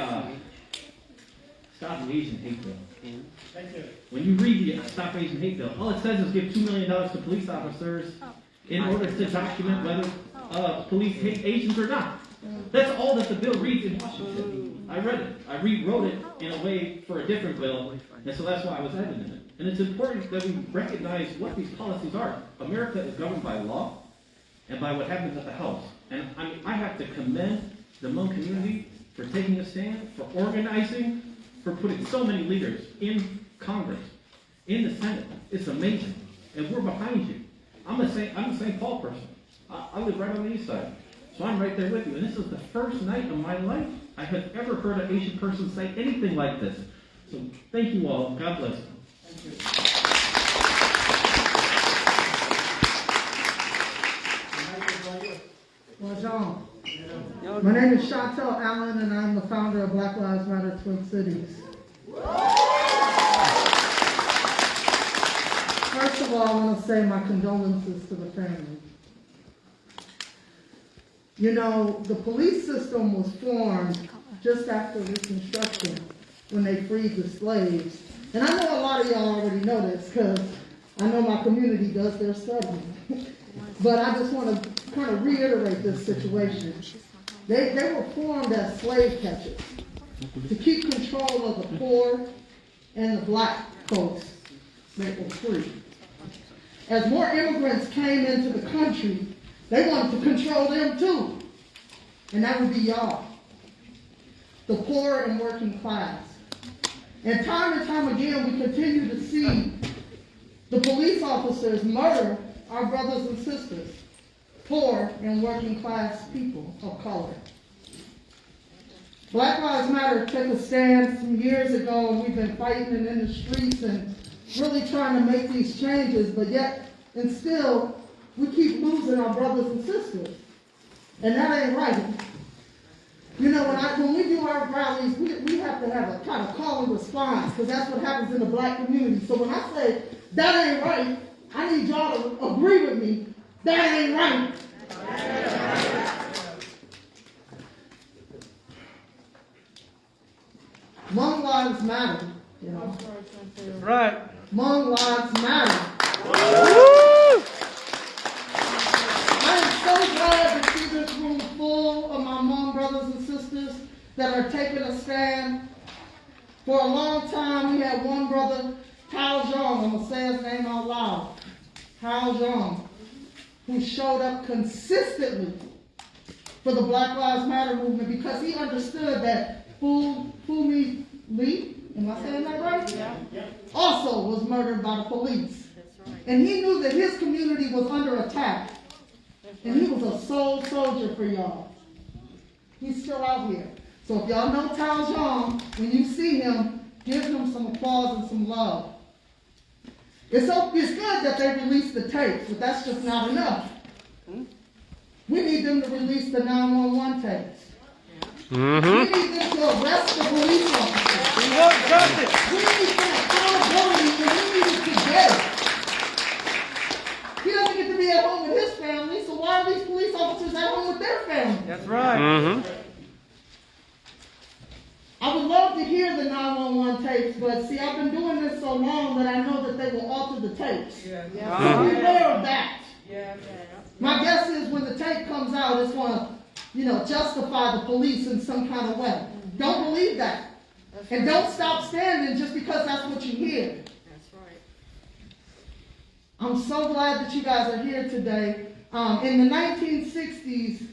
Stop Asian Hate Bill, when you read the Stop Asian Hate Bill, all it says is give $2 million to police officers in order to document whether police hate Asians or not. That's all that the bill reads in Washington. I read it. I rewrote it in a way for a different bill, and so that's why I was editing it. And it's important that we recognize what these policies are. America is governed by law and by what happens at the House. And I have to commend the Hmong community for taking a stand, for organizing, for putting so many leaders in Congress, in the Senate. It's amazing. And we're behind you. I'm a St. Paul person. I live right on the east side. So I'm right there with you. And this is the first night of my life I have ever heard an Asian person say anything like this. So thank you all. God bless you. Bonjour. My name is Chantel Allen, and I'm the founder of Black Lives Matter Twin Cities. First of all, I want to say my condolences to the family. You know, the police system was formed just after Reconstruction when they freed the slaves. And I know a lot of y'all already know this because I know my community does their studying. But I just want to kind of reiterate this situation. They were formed as slave catchers to keep control of the poor and the black folks that were free. As more immigrants came into the country, they wanted to control them too. And that would be y'all, the poor and working class. And time again, we continue to see the police officers murder our brothers and sisters, poor and working class people of color. Black Lives Matter took a stand some years ago, and we've been fighting and in the streets and really trying to make these changes, but yet and still we keep losing our brothers and sisters. And that ain't right. You know, when we do our rallies, we have to have a kind of call and response, because that's what happens in the black community. So when I say, that ain't right, I need y'all to agree with me, that ain't right. Hmong lives matter, you know. Right. Hmong lives matter. I am so glad to see this room full of my Hmong brothers and sisters that are taking a stand. For a long time, we had one brother, Xyooj, I'm going to say his name out loud, Xyooj, who showed up consistently for the Black Lives Matter movement because he understood that Fumi Lee, am I saying that right? Yeah. Also was murdered by the police. And he knew that his community was under attack. And he was a soul soldier for y'all. He's still out here. So if y'all know Xyooj, when you see him, give him some applause and some love. It's good that they released the tapes, but that's just not enough. We need them to release the 911 tapes. Mm-hmm. We need them to arrest the police officers. We want justice. We need some accountability, and we need it today. He doesn't get to be at home with his family, so why are these police officers at home with their family? That's right. Mm-hmm. I would love to hear the 911 tapes, but see, I've been doing this so long that I know that they will alter the tapes. So beware of that. My guess is when the tape comes out, it's going to, justify the police in some kind of way. Don't believe that. And don't stop standing just because that's what you hear. That's right. I'm so glad that you guys are here today. In the 1960s,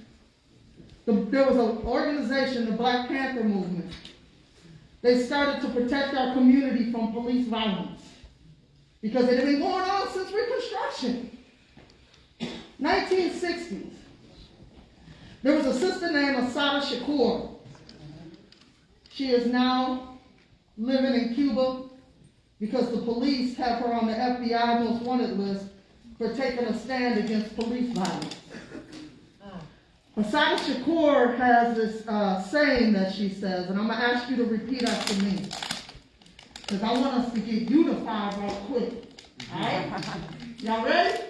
there was an organization, the Black Panther movement. They started to protect our community from police violence because it had been going on since Reconstruction. 1960s. There was a sister named Assata Shakur. She is now living in Cuba because the police have her on the FBI most wanted list for taking a stand against police violence. Assata Shakur has this saying that she says, and I'm going to ask you to repeat after me, because I want us to get unified right quick. All right? Y'all ready?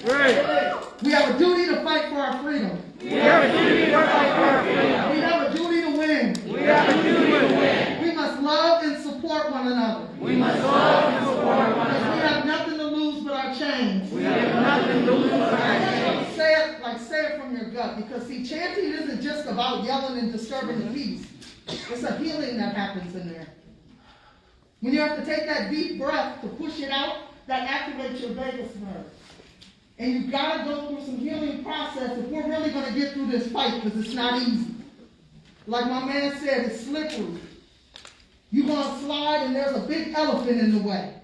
Right. We have a duty to fight for our freedom. We have a duty to fight for our freedom. We have a duty to win. We have a duty to win. We must love and support one another. We must love and support one another. Because we have nothing to lose but our chains. We have nothing to lose but our chains. Say it from your gut, because see, chanting isn't just about yelling and disturbing the peace. It's a healing that happens in there. When you have to take that deep breath to push it out, that activates your vagus nerve. And you've got to go through some healing process if we're really going to get through this fight, because it's not easy. Like my man said, it's slippery. You're going to slide and there's a big elephant in the way.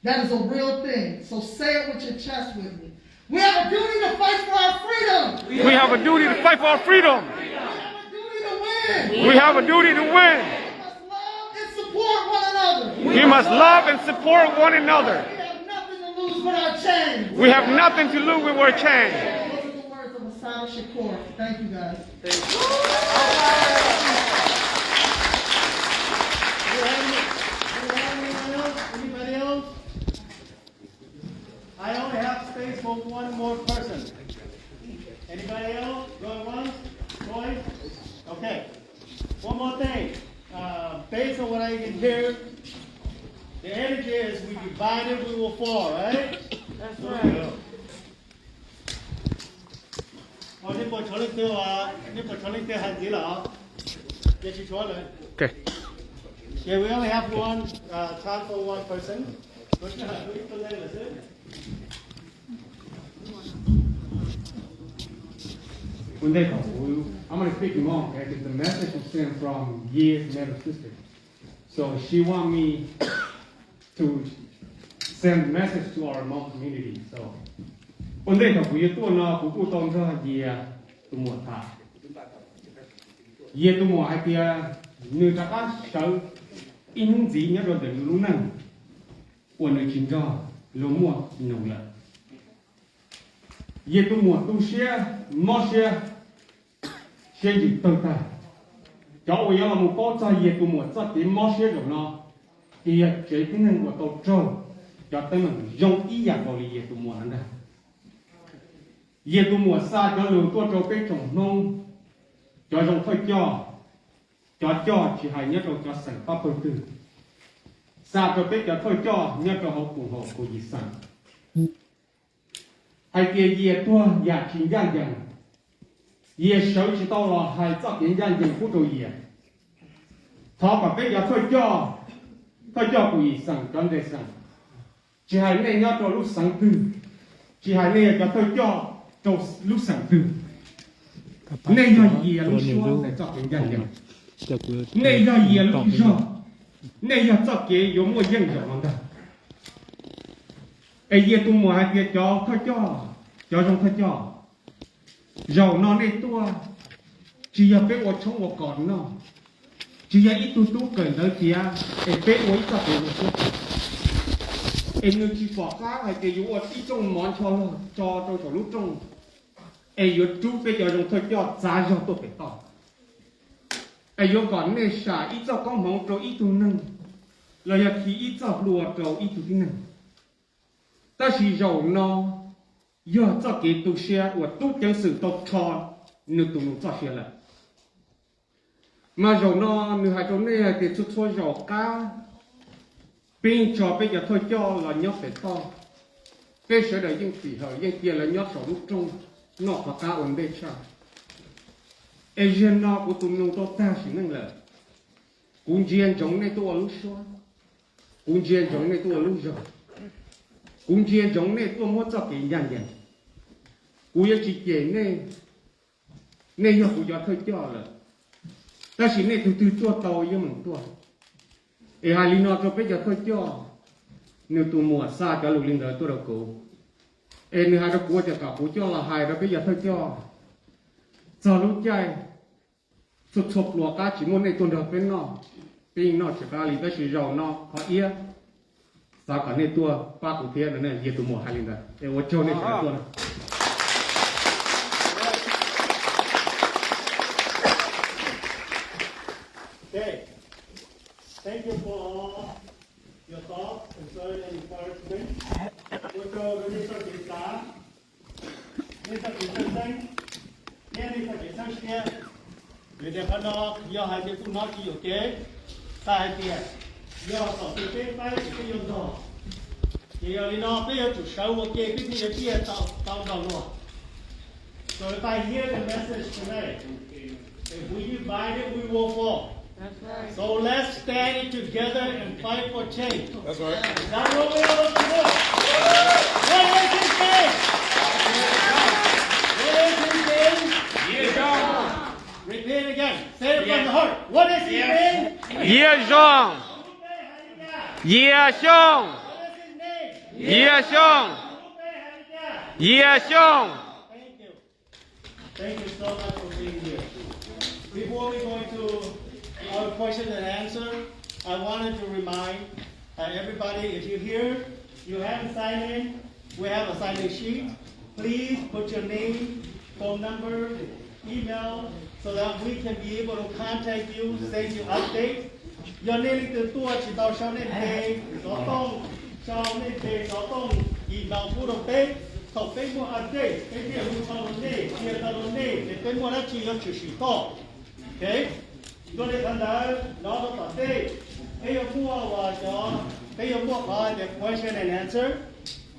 That is a real thing. So say it with your chest with me. We have a duty to fight for our freedom. We have a duty to fight for our freedom. We have a duty to win. We have a duty to win. We must love and support one another. We must love and support one another. We have nothing to lose but our chains. We have nothing to lose with our chains. Those are the words of Assata Shakur. Thank you, guys. Anybody else? I only have space for one more person. Anybody else? Going once? Twice? Okay. One more thing. Based on what I can hear, the energy is we divided, we will fall, right? That's right. Okay. Yeah, we only have one time for one person. When they come, I'm going to speak Hmong, okay? Because the message was sent from Yias' middle sister. So she want me to send a message to our Hmong community. So when they come, we do not go to Yia to more time. Yia to more idea, new Taka show in the year of the Lunan. When the Chinja, Lomo, no. Yia to more to share, more share. Change it totally. Cháu bây giờ là một con trai nhiệt của một gia đình mò xe rồi nó thì chế cái năng của tàu trâu cho tới mình dùng ý dạng của nhiệt của một anh đây nhiệt của một xa cho lường tua trâu cái trồng nông cho dùng phải cho chỉ hay nhất rồi cho sản pháp phân tử xa cho cái cho thôi cho nhất cho hậu cùng hậu của gì sản hay kia nhiệt tua giả chính gian dần Yias手指到了係側邊人政府做嘢，他把俾人退咗個醫生咁嘅生，只係你要做陸生tư，只係你要退咗做陸生tư， Này là gì lúc xưa để cho cái dân dân. Này là gì lúc xưa. Này là cho cái giống một dân dân đó. Ấy giờ tụi mùa hai kia cho thôi cho trong thôi cho. Dầu nó này tua. Chỉ là bé ở trong ở còn nó. Chỉ là ít tu cần tới kia. Ấy bé ở cho cái một ấy người chỉ bỏ cá hay cái yếu ở ít trong món cho lúc trong. Ấy yếu chú bây giờ dùng thôi cho giá cho tôi phải to. Ấy yếu còn này xả ít cho con mong cho ít tu nâng. Là giờ khi ít cho lùa cho ít tu nâng. Ta chỉ dầu nó giờ cho cái tu xe và tu chân sự tốt cho nửa tu nông cho xe là. Mà dầu nó nửa hai chỗ này thì chút số dầu cá. Bên cho bây giờ thôi cho là nhóc phải to. Bây giờ là những tỷ hợp, những kia là nhóc sổ lúc trong. Nó có cá ổn định sao. Asian nó của tụi nông tốt ta chỉ năng là. Cũng riêng giống này tôi ở lúc xóa. Cũng riêng giống này tôi ở lúc rồi. Cũng riêng giống này tôi muốn cho cái nhận nhận. Cũng chỉ kể này. Này nhóc của gió thôi cho là. Ta chỉ này từ cho tàu với mình tôi. Ê hai lý nó cho bây giờ thôi cho. Nếu tụi mùa xa cả lục linh đời tôi đâu cố. Ê nếu hai đó cố cho cả cố cho là hai đó bây giờ thôi cho. Giờ lúc chạy. Sụt sụp lùa cá chỉ muốn này tuần được bên nó. Bên nó chỉ cả lý ta chỉ giàu nó. Họ ia. Sao cả này tua. Ba cụ thiên là này. Dễ tụi mùa hai linh đời. Ê ô cho này chỉ là tua này. Okay. Thank you for all your thoughts, concern, and encouragement. We'll go to this one. This one. This one. Vì để phân nó do hai cái phương nó chỉ ok, sai tiền, do tổ chức cái phải cái用途，thì ở nó bây giờ chủ sở ok cái gì kia tao đầu luôn. So if I hear the message today, if we divide it, we will fall. That's right. So let's stand it together and fight for change. That's right. Is that what we are to do? What is his name? What is his name? Yias. Repeat it again. Say it from the heart. What is his name? Yias. Yias. Yias. Yias. Thank you. Thank you so much for being here. Before we go into our question and answer, I wanted to remind everybody, if you're here, you haven't signed in, we have a sign-in sheet. Please put your name, phone number, email, so that we can be able to contact you, send you updates. Your name từ tua chỉ tao sau nên về, nó tông, sau nên về, nó tông, email phụ đồng tế, khẩu tế mua update, cái việc mua tao đồng tế, kia tao đồng tế, để tế mua đã chỉ có chủ sĩ to. Okay? Tôi để khán giả nó có tỏ tế. Bây giờ mua và cho bây giờ mua có the question and answer.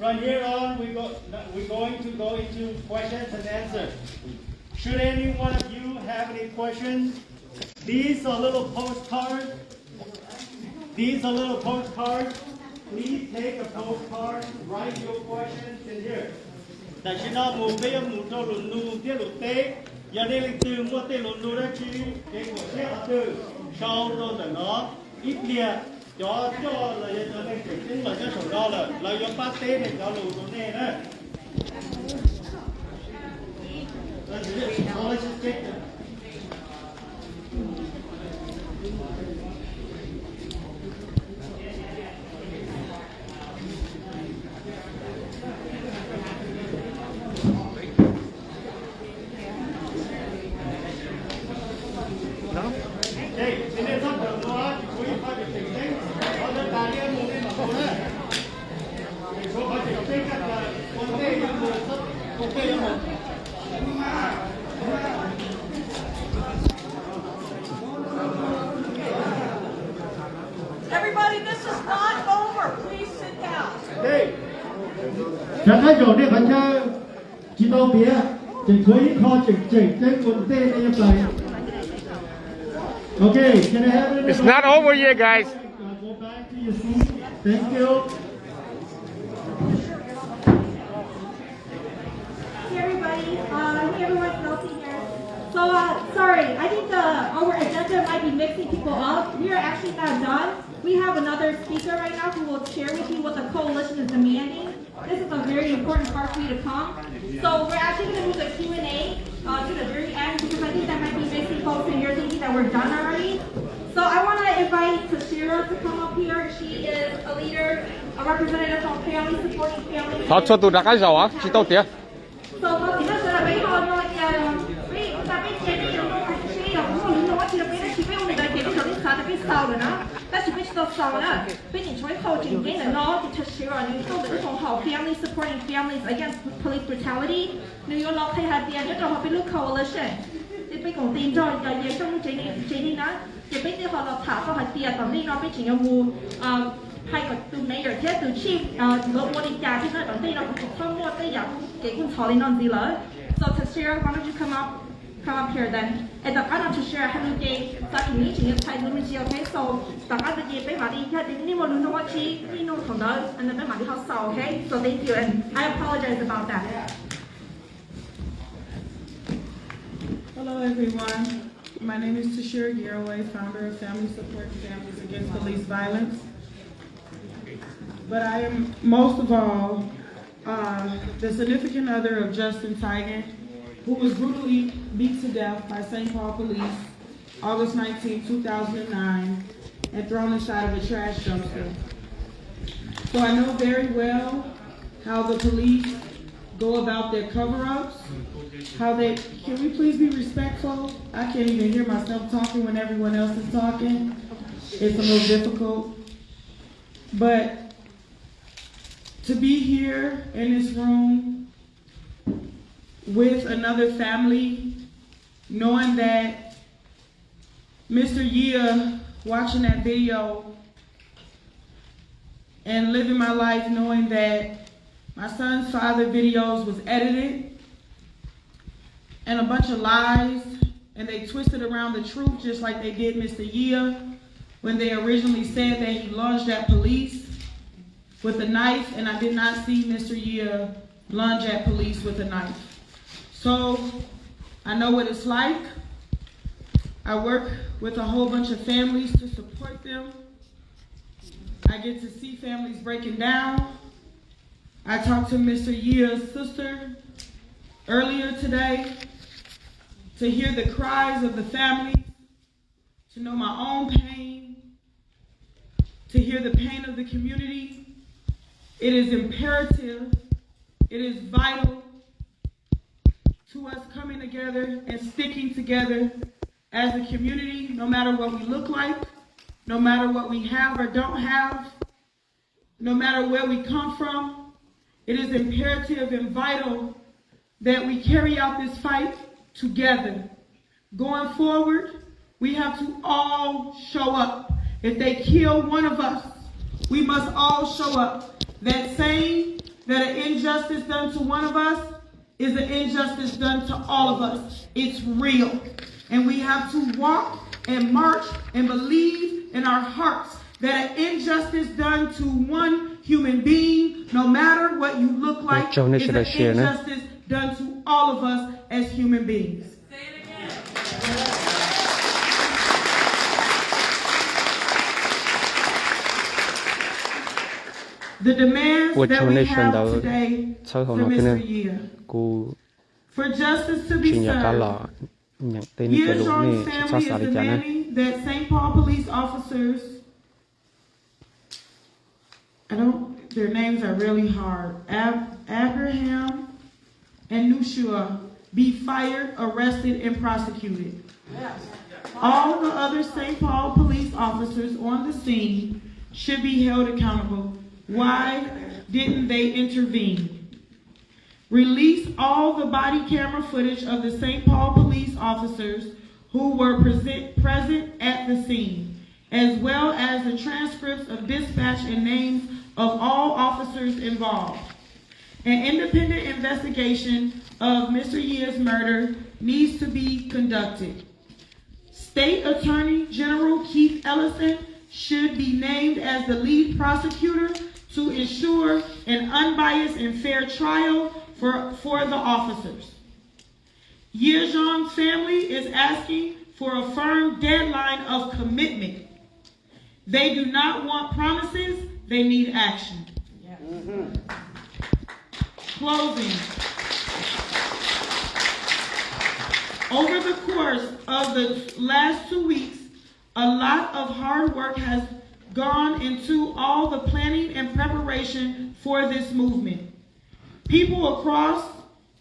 From here on, we're going to go into questions and answers. Should any one of you have any questions, these are little postcards. These are little postcards. Please take a postcard, write your questions in here. Tại khi nó mua bây giờ mua cho lụn nu tiết lụt tế. Giờ đây lịch từ mua tên lụn nu ra chi cái của xe ở từ sau rồi là nó ít liệt cho là cho nên cái tính là cho sổ đo là do bác tế để cho lụn nu này đó. Let's just take them. Hey, xin lên sắp đường nó chú ý phải bình tĩnh. Có tất cả những môn lên mà cô đấy. Thì số phải bình tĩnh các là con tê những người sắp ok cho mình. Everybody, this is not over. Please sit down. Hey. Chẳng hay rồi đây bạn cha chỉ tao bía chỉ thấy kho chỉ trên con tê này như vậy. Okay, can I have it? It's not over yet, guys. Go back to your seat. Thank you. Hey everybody, everyone's healthy here. So, sorry, I think our agenda might be mixing people up. We are actually not done. We have another speaker right now who will share with you what the coalition is demanding. This is a very important part for you to come. So we're actually going to move the Q&A to the very end because I think that might be mixing folks in here thinking that we're done already. So I want to invite Txog to come up here. She is a leader, a representative from Family Supporting Families. Họ cho tụi đã cái giàu á, chỉ tao tiếc. So có thể nói là bây giờ nói bây ta biết chế định nó sẽ là cũng không nói chỉ là bây giờ chỉ biết ông đại diện cho cái sao cái sao rồi đó. Ta chỉ biết tao sao nữa. Bây giờ chúng tôi chỉnh cái là nó thì Txog là những câu đượcของhọ Family Supporting Families Against Police Brutality. Nếu nó thay hạt tiền cho họเป็นลูก coalition. Thì bây công tin cho giờ trong chế định đó. Thì bây giờ họ là thả vào hạt tiền tầm này nó bây chỉ là vụ hay còn từ mayor thế từ chief một đi trả thì nó ở đây nó cũng không mua cái dạng cái con thỏ lên non gì lỡ. So Txog, why don't you come up here then? And the other Txog hay luôn gì sao thì nghĩ chỉ là thay luôn gì okay? So the other gì bây mà đi theo thì ní một luôn nó chi ní nó không đỡ, and then bây mà đi học sau, okay? So thank you and I apologize about that. Hello everyone. My name is Txog, founder of Family Support Families Against Police Violence. But I am, most of all, the significant other of Justin Txog, who was brutally beat to death by St. Paul police August 19, 2009, and thrown inside of a trash dumpster. So I know very well how the police go about their cover-ups, how they, can we please be respectful? I can't even hear myself talking when everyone else is talking. It's a little difficult. But to be here in this room with another family, knowing that Mr. Yias, watching that video and living my life knowing that my son's father videos was edited and a bunch of lies, and they twisted around the truth just like they did Mr. Yias when they originally said that he lunged at police with a knife, and I did not see Mr. Yias lunge at police with a knife. So I know what it's like. I work with a whole bunch of families to support them. I get to see families breaking down. I talked to Mr. Yias' sister earlier today to hear the cries of the families, to know my own pain, to hear the pain of the community. It is imperative, it is vital to us coming together and sticking together as a community, no matter what we look like, no matter what we have or don't have, no matter where we come from. It is imperative and vital that we carry out this fight together. Going forward, we have to all show up. If they kill one of us, we must all show up. That saying that an injustice done to one of us is an injustice done to all of us. It's real. And we have to walk and march and believe in our hearts that an injustice done to one human being, no matter what you look like, is an injustice done to all of us as human beings. The demands that we have today from Mr. Yias. For justice to be served, Yias' family is demanding that St. Paul police officers, their names are really hard, Abraham and Nushua, be fired, arrested, and prosecuted. All the other St. Paul police officers on the scene should be held accountable. Why didn't they intervene? Release all the body camera footage of the St. Paul police officers who were present at the scene, as well as the transcripts of dispatch and names of all officers involved. An independent investigation of Mr. Yias' murder needs to be conducted. State Attorney General Keith Ellison should be named as the lead prosecutor to ensure an unbiased and fair trial for the officers. Yias family is asking for a firm deadline of commitment. They do not want promises, they need action. Closing. Over the course of the last 2 weeks, a lot of hard work has gone into all the planning and preparation for this movement. People across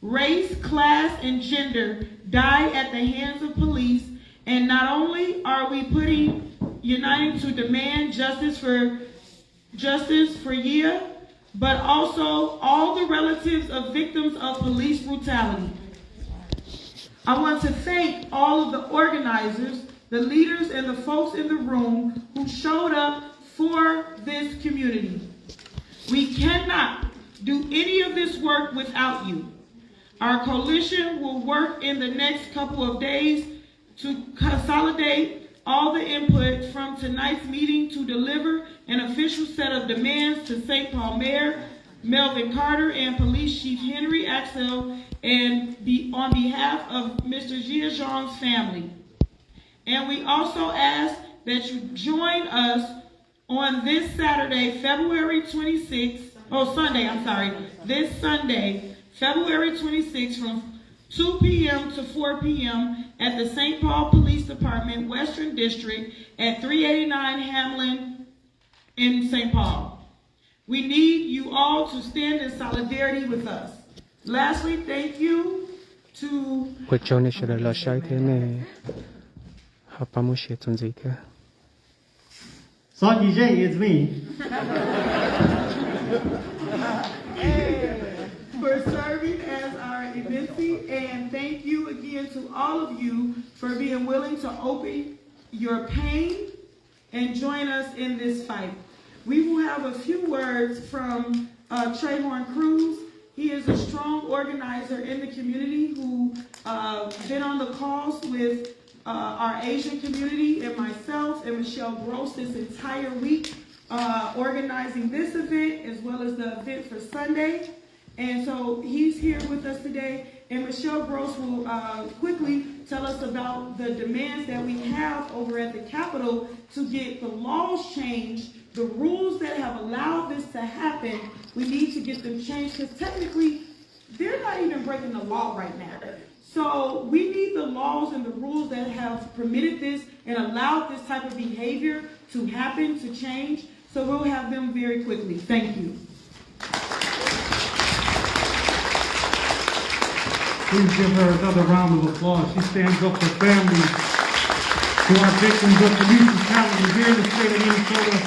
race, class, and gender die at the hands of police, and not only are we uniting to demand justice for Yias, but also all the relatives of victims of police brutality. I want to thank all of the organizers, the leaders, and the folks in the room who showed up for this community. We cannot do any of this work without you. Our coalition will work in the next couple of days to consolidate all the input from tonight's meeting to deliver an official set of demands to St. Paul Mayor Melvin Carter and Police Chief Henry Axel, and on behalf of Mr. Xyooj's family. And we also ask that you join us on this Saturday, this Sunday, February 26th from 2 p.m. to 4 p.m. at the St. Paul Police Department, Western District at 389 Hamlin in St. Paul. We need you all to stand in solidarity with us. Lastly, thank you to... Saji, it's me. For serving as our emcee, and thank you again to all of you for being willing to open your pain and join us in this fight. We will have a few words from Trayvon Cruz. He is a strong organizer in the community who been on the calls with our Asian community and myself and Michelle Gross this entire week organizing this event as well as the event for Sunday. And so he's here with us today, and Michelle Gross will quickly tell us about the demands that we have over at the Capitol to get the laws changed, the rules that have allowed this to happen. We need to get them changed because technically they're not even breaking the law right now. So we need the laws and the rules that have permitted this and allowed this type of behavior to happen, to change. So we'll have them very quickly. Thank you. Please give her another round of applause. She stands up for families who are victims of police brutality here in the state of Minnesota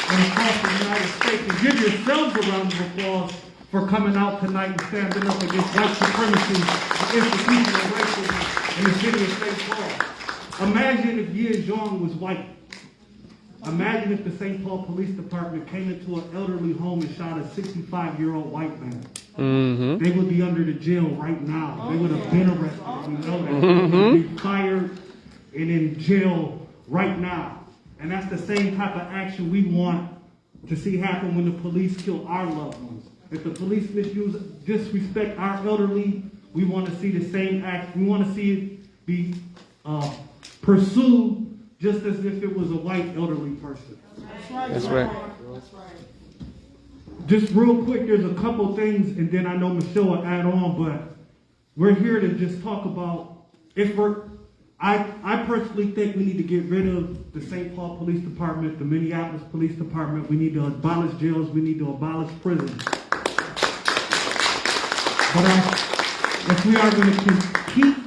and across the United States. And give yourselves a round of applause for coming out tonight and standing up against white supremacy and institutional racism in the city of St. Paul. Imagine if Yias was white. Imagine if the St. Paul Police Department came into an elderly home and shot a 65-year-old white man. Mm-hmm. They would be under the jail right now. They would have been arrested. We know that. They would be fired and in jail right now. And that's the same type of action we want to see happen when the police kill our loved ones. If the police disrespect our elderly, we want to see the same act. We want to see it be pursued just as if it was a white elderly person. That's right. Just real quick, there's a couple things, and then I know Michelle will add on, but we're here to just talk about I personally think we need to get rid of the St. Paul Police Department, the Minneapolis Police Department. We need to abolish jails. We need to abolish prisons. But if we are going to keep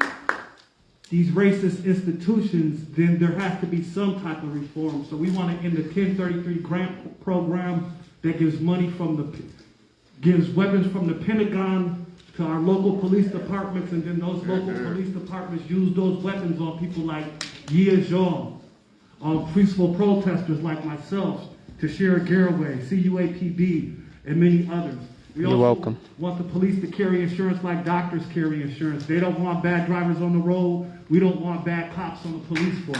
these racist institutions, then there has to be some type of reform. So we want to end the 1033 grant program that gives money gives weapons from the Pentagon to our local police departments, and then those local police departments use those weapons on people like Yias, on peaceful protesters like myself, Tashira Garraway, CUAPD, and many others. You're welcome. Want the police to carry insurance like doctors carry insurance. They don't want bad drivers on the road. We don't want bad cops on the police force.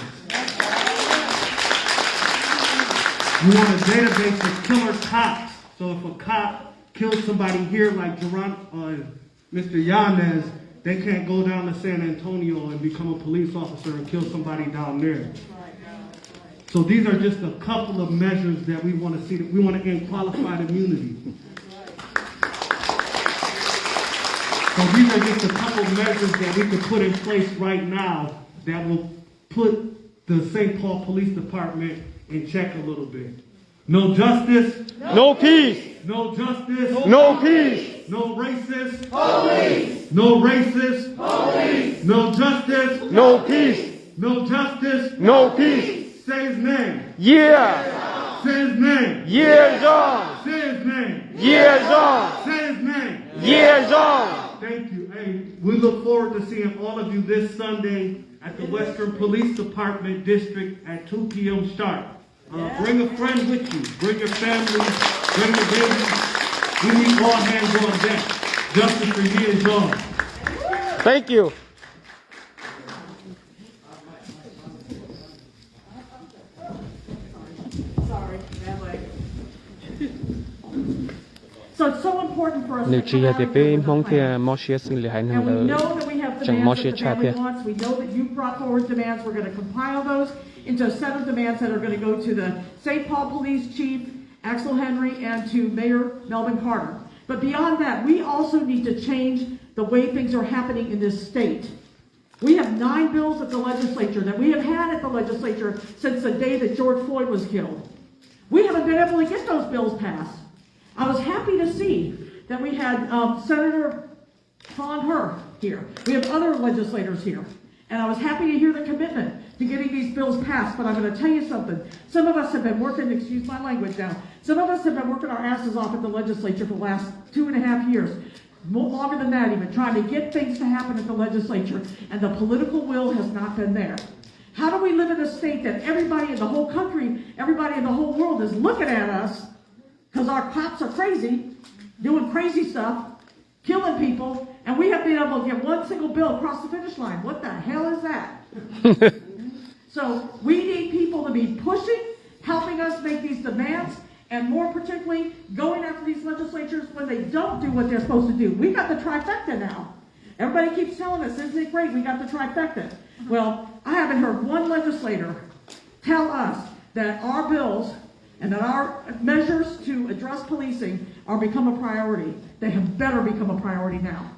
We want a database of killer cops. So if a cop kills somebody here like Mr. Yanez, they can't go down to San Antonio and become a police officer and kill somebody down there. So these are just a couple of measures that we want to see. We want to end qualified immunity. So these are just a couple of measures that we could put in place right now that will put the St. Paul Police Department in check a little bit. No justice. No peace. No justice. No peace. No racist. Police. No racist. Police. No justice. No peace. No justice. No peace. Say his name. Yeah. Say his name. Yeah. Say his name. Yeah. Say his name. Yeah. Thank you. Hey, we look forward to seeing all of you this Sunday at the Western Police Department District at 2 p.m. sharp. Bring a friend with you. Bring your family. Bring your babies. We need all hands on deck. Justice for Yias on. Thank you. Sorry, bad leg. So it's so important for us Nếu to chỉ come là out để and bé deal with mong the thì plan. mong sẽ xin lỗi And we năng know là that we have chẳng mong demands sẽ that the trả family tiền. wants. We know that you brought forward demands. We're going to compile those into a set of demands that are going to go to the St. Paul Police Chief, Axel Henry, and to Mayor Melvin Carter. But beyond that, we also need to change the way things are happening in this state. We have 9 bills at the legislature that we have had at the legislature since the day that George Floyd was killed. We haven't been able to get those bills passed. I was happy to see that we had Senator Von Herr here. We have other legislators here. And I was happy to hear the commitment to getting these bills passed. But I'm going to tell you something. Some of us have been working, excuse my language now, some of us have been working our asses off at the legislature for the last 2.5 years. Longer than that even, trying to get things to happen at the legislature. And the political will has not been there. How do we live in a state that everybody in the whole country, everybody in the whole world is looking at us because our cops are crazy, doing crazy stuff, killing people, and we haven't been able to get one single bill across the finish line? What the hell is that? So we need people to be pushing, helping us make these demands, and more particularly, going after these legislatures when they don't do what they're supposed to do. We got the trifecta now. Everybody keeps telling us, isn't it great, we got the trifecta. Well, I haven't heard one legislator tell us that our bills and that our measures to address policing are become a priority. They have better become a priority now.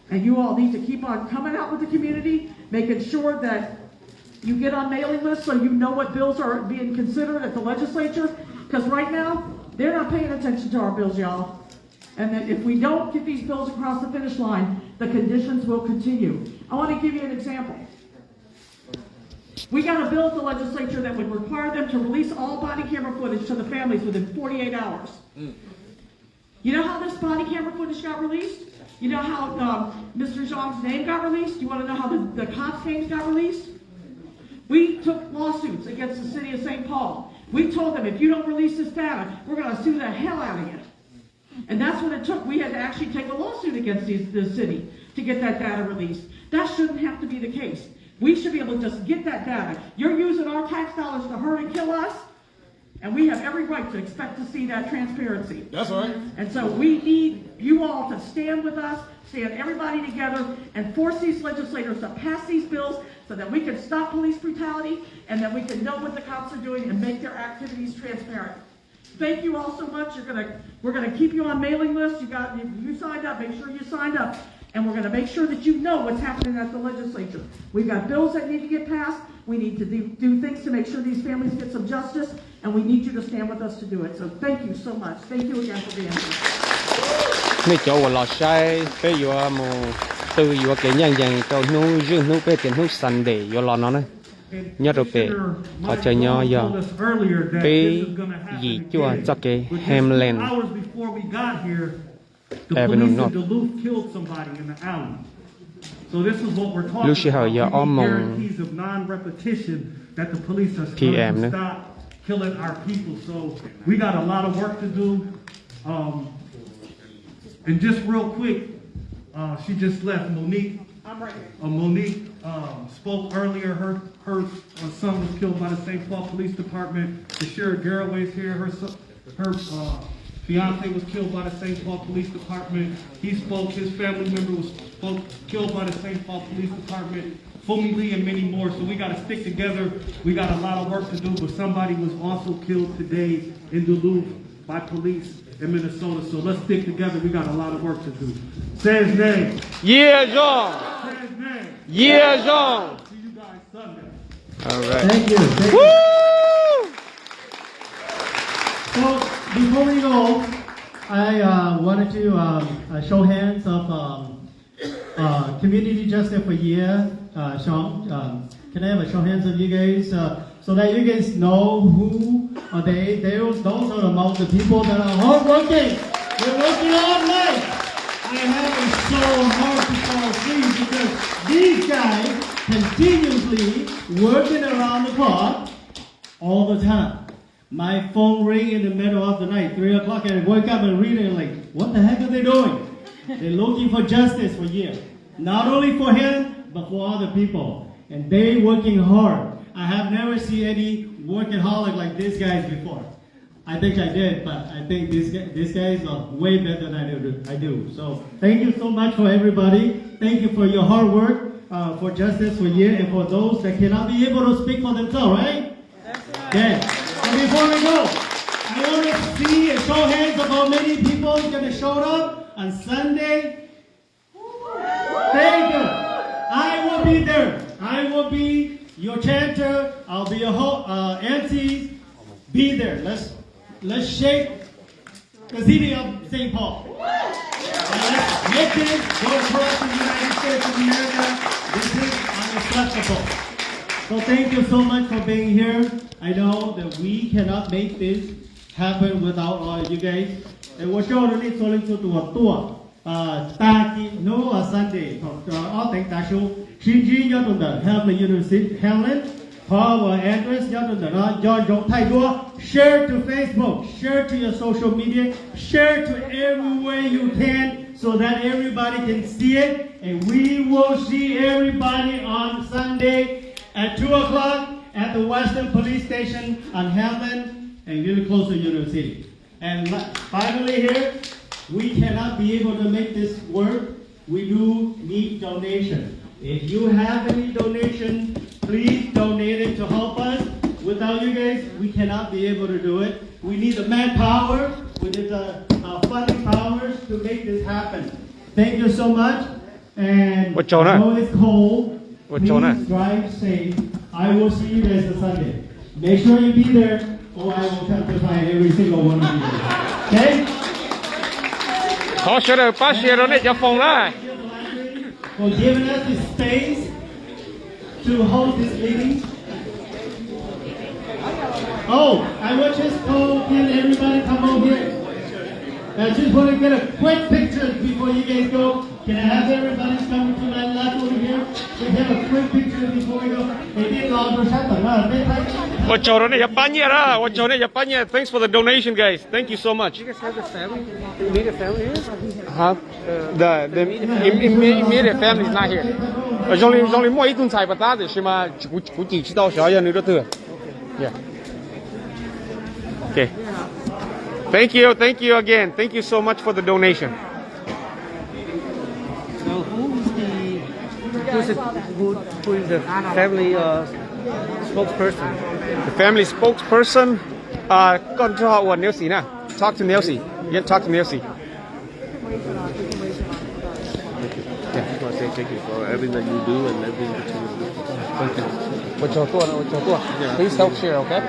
And you all need to keep on coming out with the community, making sure that you get on mailing lists so you know what bills are being considered at the legislature. Because right now, they're not paying attention to our bills, y'all. And that if we don't get these bills across the finish line, the conditions will continue. I want to give you an example. We got a bill at the legislature that would require them to release all body camera footage to the families within 48 hours. You know how this body camera footage got released? You know how Mr. Xiong's name got released? You want to know how the cops' names got released? We took lawsuits against the city of St. Paul. We told them, if you don't release this data, we're going to sue the hell out of you. And that's what it took. We had to actually take a lawsuit against the city to get that data released. That shouldn't have to be the case. We should be able to just get that data. You're using our tax dollars to hurt and kill us, and we have every right to expect to see that transparency. That's right. And so we need you all to stand with us, stand everybody together, and force these legislators to pass these bills so that we can stop police brutality and that we can know what the cops are doing and make their activities transparent. Thank you all so much. We're gonna keep you on mailing lists. You signed up. Make sure you signed up. And we're going to make sure that you know what's happening at the legislature. We've got bills that need to get passed. We need to do things to make sure these families get some justice. And we need you to stand with us to do it. So thank you so much. Thank you again for being here. Nếu cho我老晒被有么từ有cái nhang nhang cho nu riêng nu被tiền nu Sunday有lo nó này nhớ rồi về họ chơi nhau giờ被gì cho cho cái Hamland The police in Duluth killed somebody in the alley. So this is what we're talking about. We need guarantees of non-repetition that the police are going to stop killing our people. So we got a lot of work to do. And just real quick, she just left. Monique. I'm right here. Monique spoke earlier. Her son was killed by the St. Paul Police Department. The Sheriff Garraway's here. Her fiance was killed by the St. Paul Police Department. He spoke, his family member was killed by the St. Paul Police Department. Fumi Lee and many more. So we got to stick together. We got a lot of work to do, but somebody was also killed today in Duluth by police in Minnesota. So let's stick together. We got a lot of work to do. Say his name. Yaaj. Say his name. Yaaj. See you guys Sunday. All right. Thank you. Woo! So before we go, I wanted to show hands of Community Justice for Yias, Xiong. Can I have a show hands of you guys so that you guys know who are they? Those are among the people that are hardworking. They're working all night. I have it so hard to fall asleep because these guys continuously working around the clock all the time. My phone ring in the middle of the night, 3 o'clock, and I wake up and read it like, what the heck are they doing? They're looking for justice for Yias. Not only for him, but for other people. And they working hard. I have never seen any workaholic like these guys before. I think I did, but I think these guys are way better than I do. So thank you so much for everybody. Thank you for your hard work for justice for Yias and for those that cannot be able to speak for themselves, right? That's right. Okay. And before we go, I want to see a show of hands of how many people are going to show up on Sunday. Thank you. I will be there. I will be your chanter. I'll be your MC. Be there. Let's shake the city of St. Paul. And let's make this go across the United States of America. This is unacceptable. So thank you so much for being here. I know that we cannot make this happen without all of you guys. And we're sure to need to do a tour. No Sunday. All things that show. Shinji Yadunda, Hamlin University, Hamlin. Power address Yadunda, John Jong Tai. Share to Facebook, share to your social media, share to everywhere you can so that everybody can see it. And we will see everybody on Sunday at 2 o'clock at the Western Police Station on Hamlin and really close to University. And finally here, we cannot be able to make this work. We do need donation. If you have any donation, please donate it to help us. Without you guys, we cannot be able to do it. We need the manpower, we need the funding powers to make this happen. Thank you so much. And I know it's cold. Please drive safe. I will see you guys on Sunday. Make sure you be there, or I will come to find every single one of you. Okay? Có sửa được, có sửa rồi này cho phòng đó. For giving us the space to hold this meeting. Oh, I will just call, can everybody come over here? I just want to get a quick picture before you guys go. Can I have everybody come to my left over here? We have a quick picture before we go. Thanks for the donation, guys. Thank you so much. You guys have a family? The immediate family here? The immediate family is not here. There's only more一顿菜不打的是吗？估计知道啥样你都得。Yeah. Okay. Thank you again. Thank you so much for the donation. So who is the family spokesperson? The family spokesperson. Con cho họ Nelsie nè. Talk to Nelsie. Yeah, talk to Nelsie. I just want to say thank you for everything that you do and everything that you do. Thank you. Please help share, okay?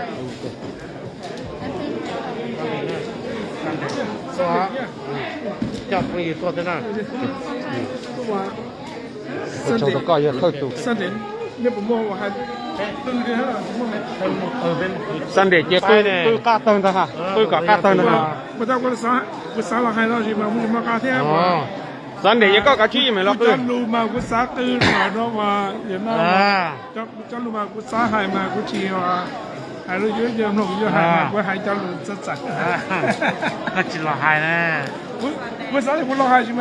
Sunday chia tôi cả tầng thôi hả? Tôi cả cả tầng thôi hả? Sunday có cả chi mà lo tôi. Mà cũng sáng tư mà đó mà hiện nay cho lúc mà cũng sáng hai mà cũng chiều hai lúc dưới giờ nổi giờ hai mà cũng hai cho lúc rất chặt. Nó chỉ là hai nè. Cũng sáng thì cũng lo hai chứ mà.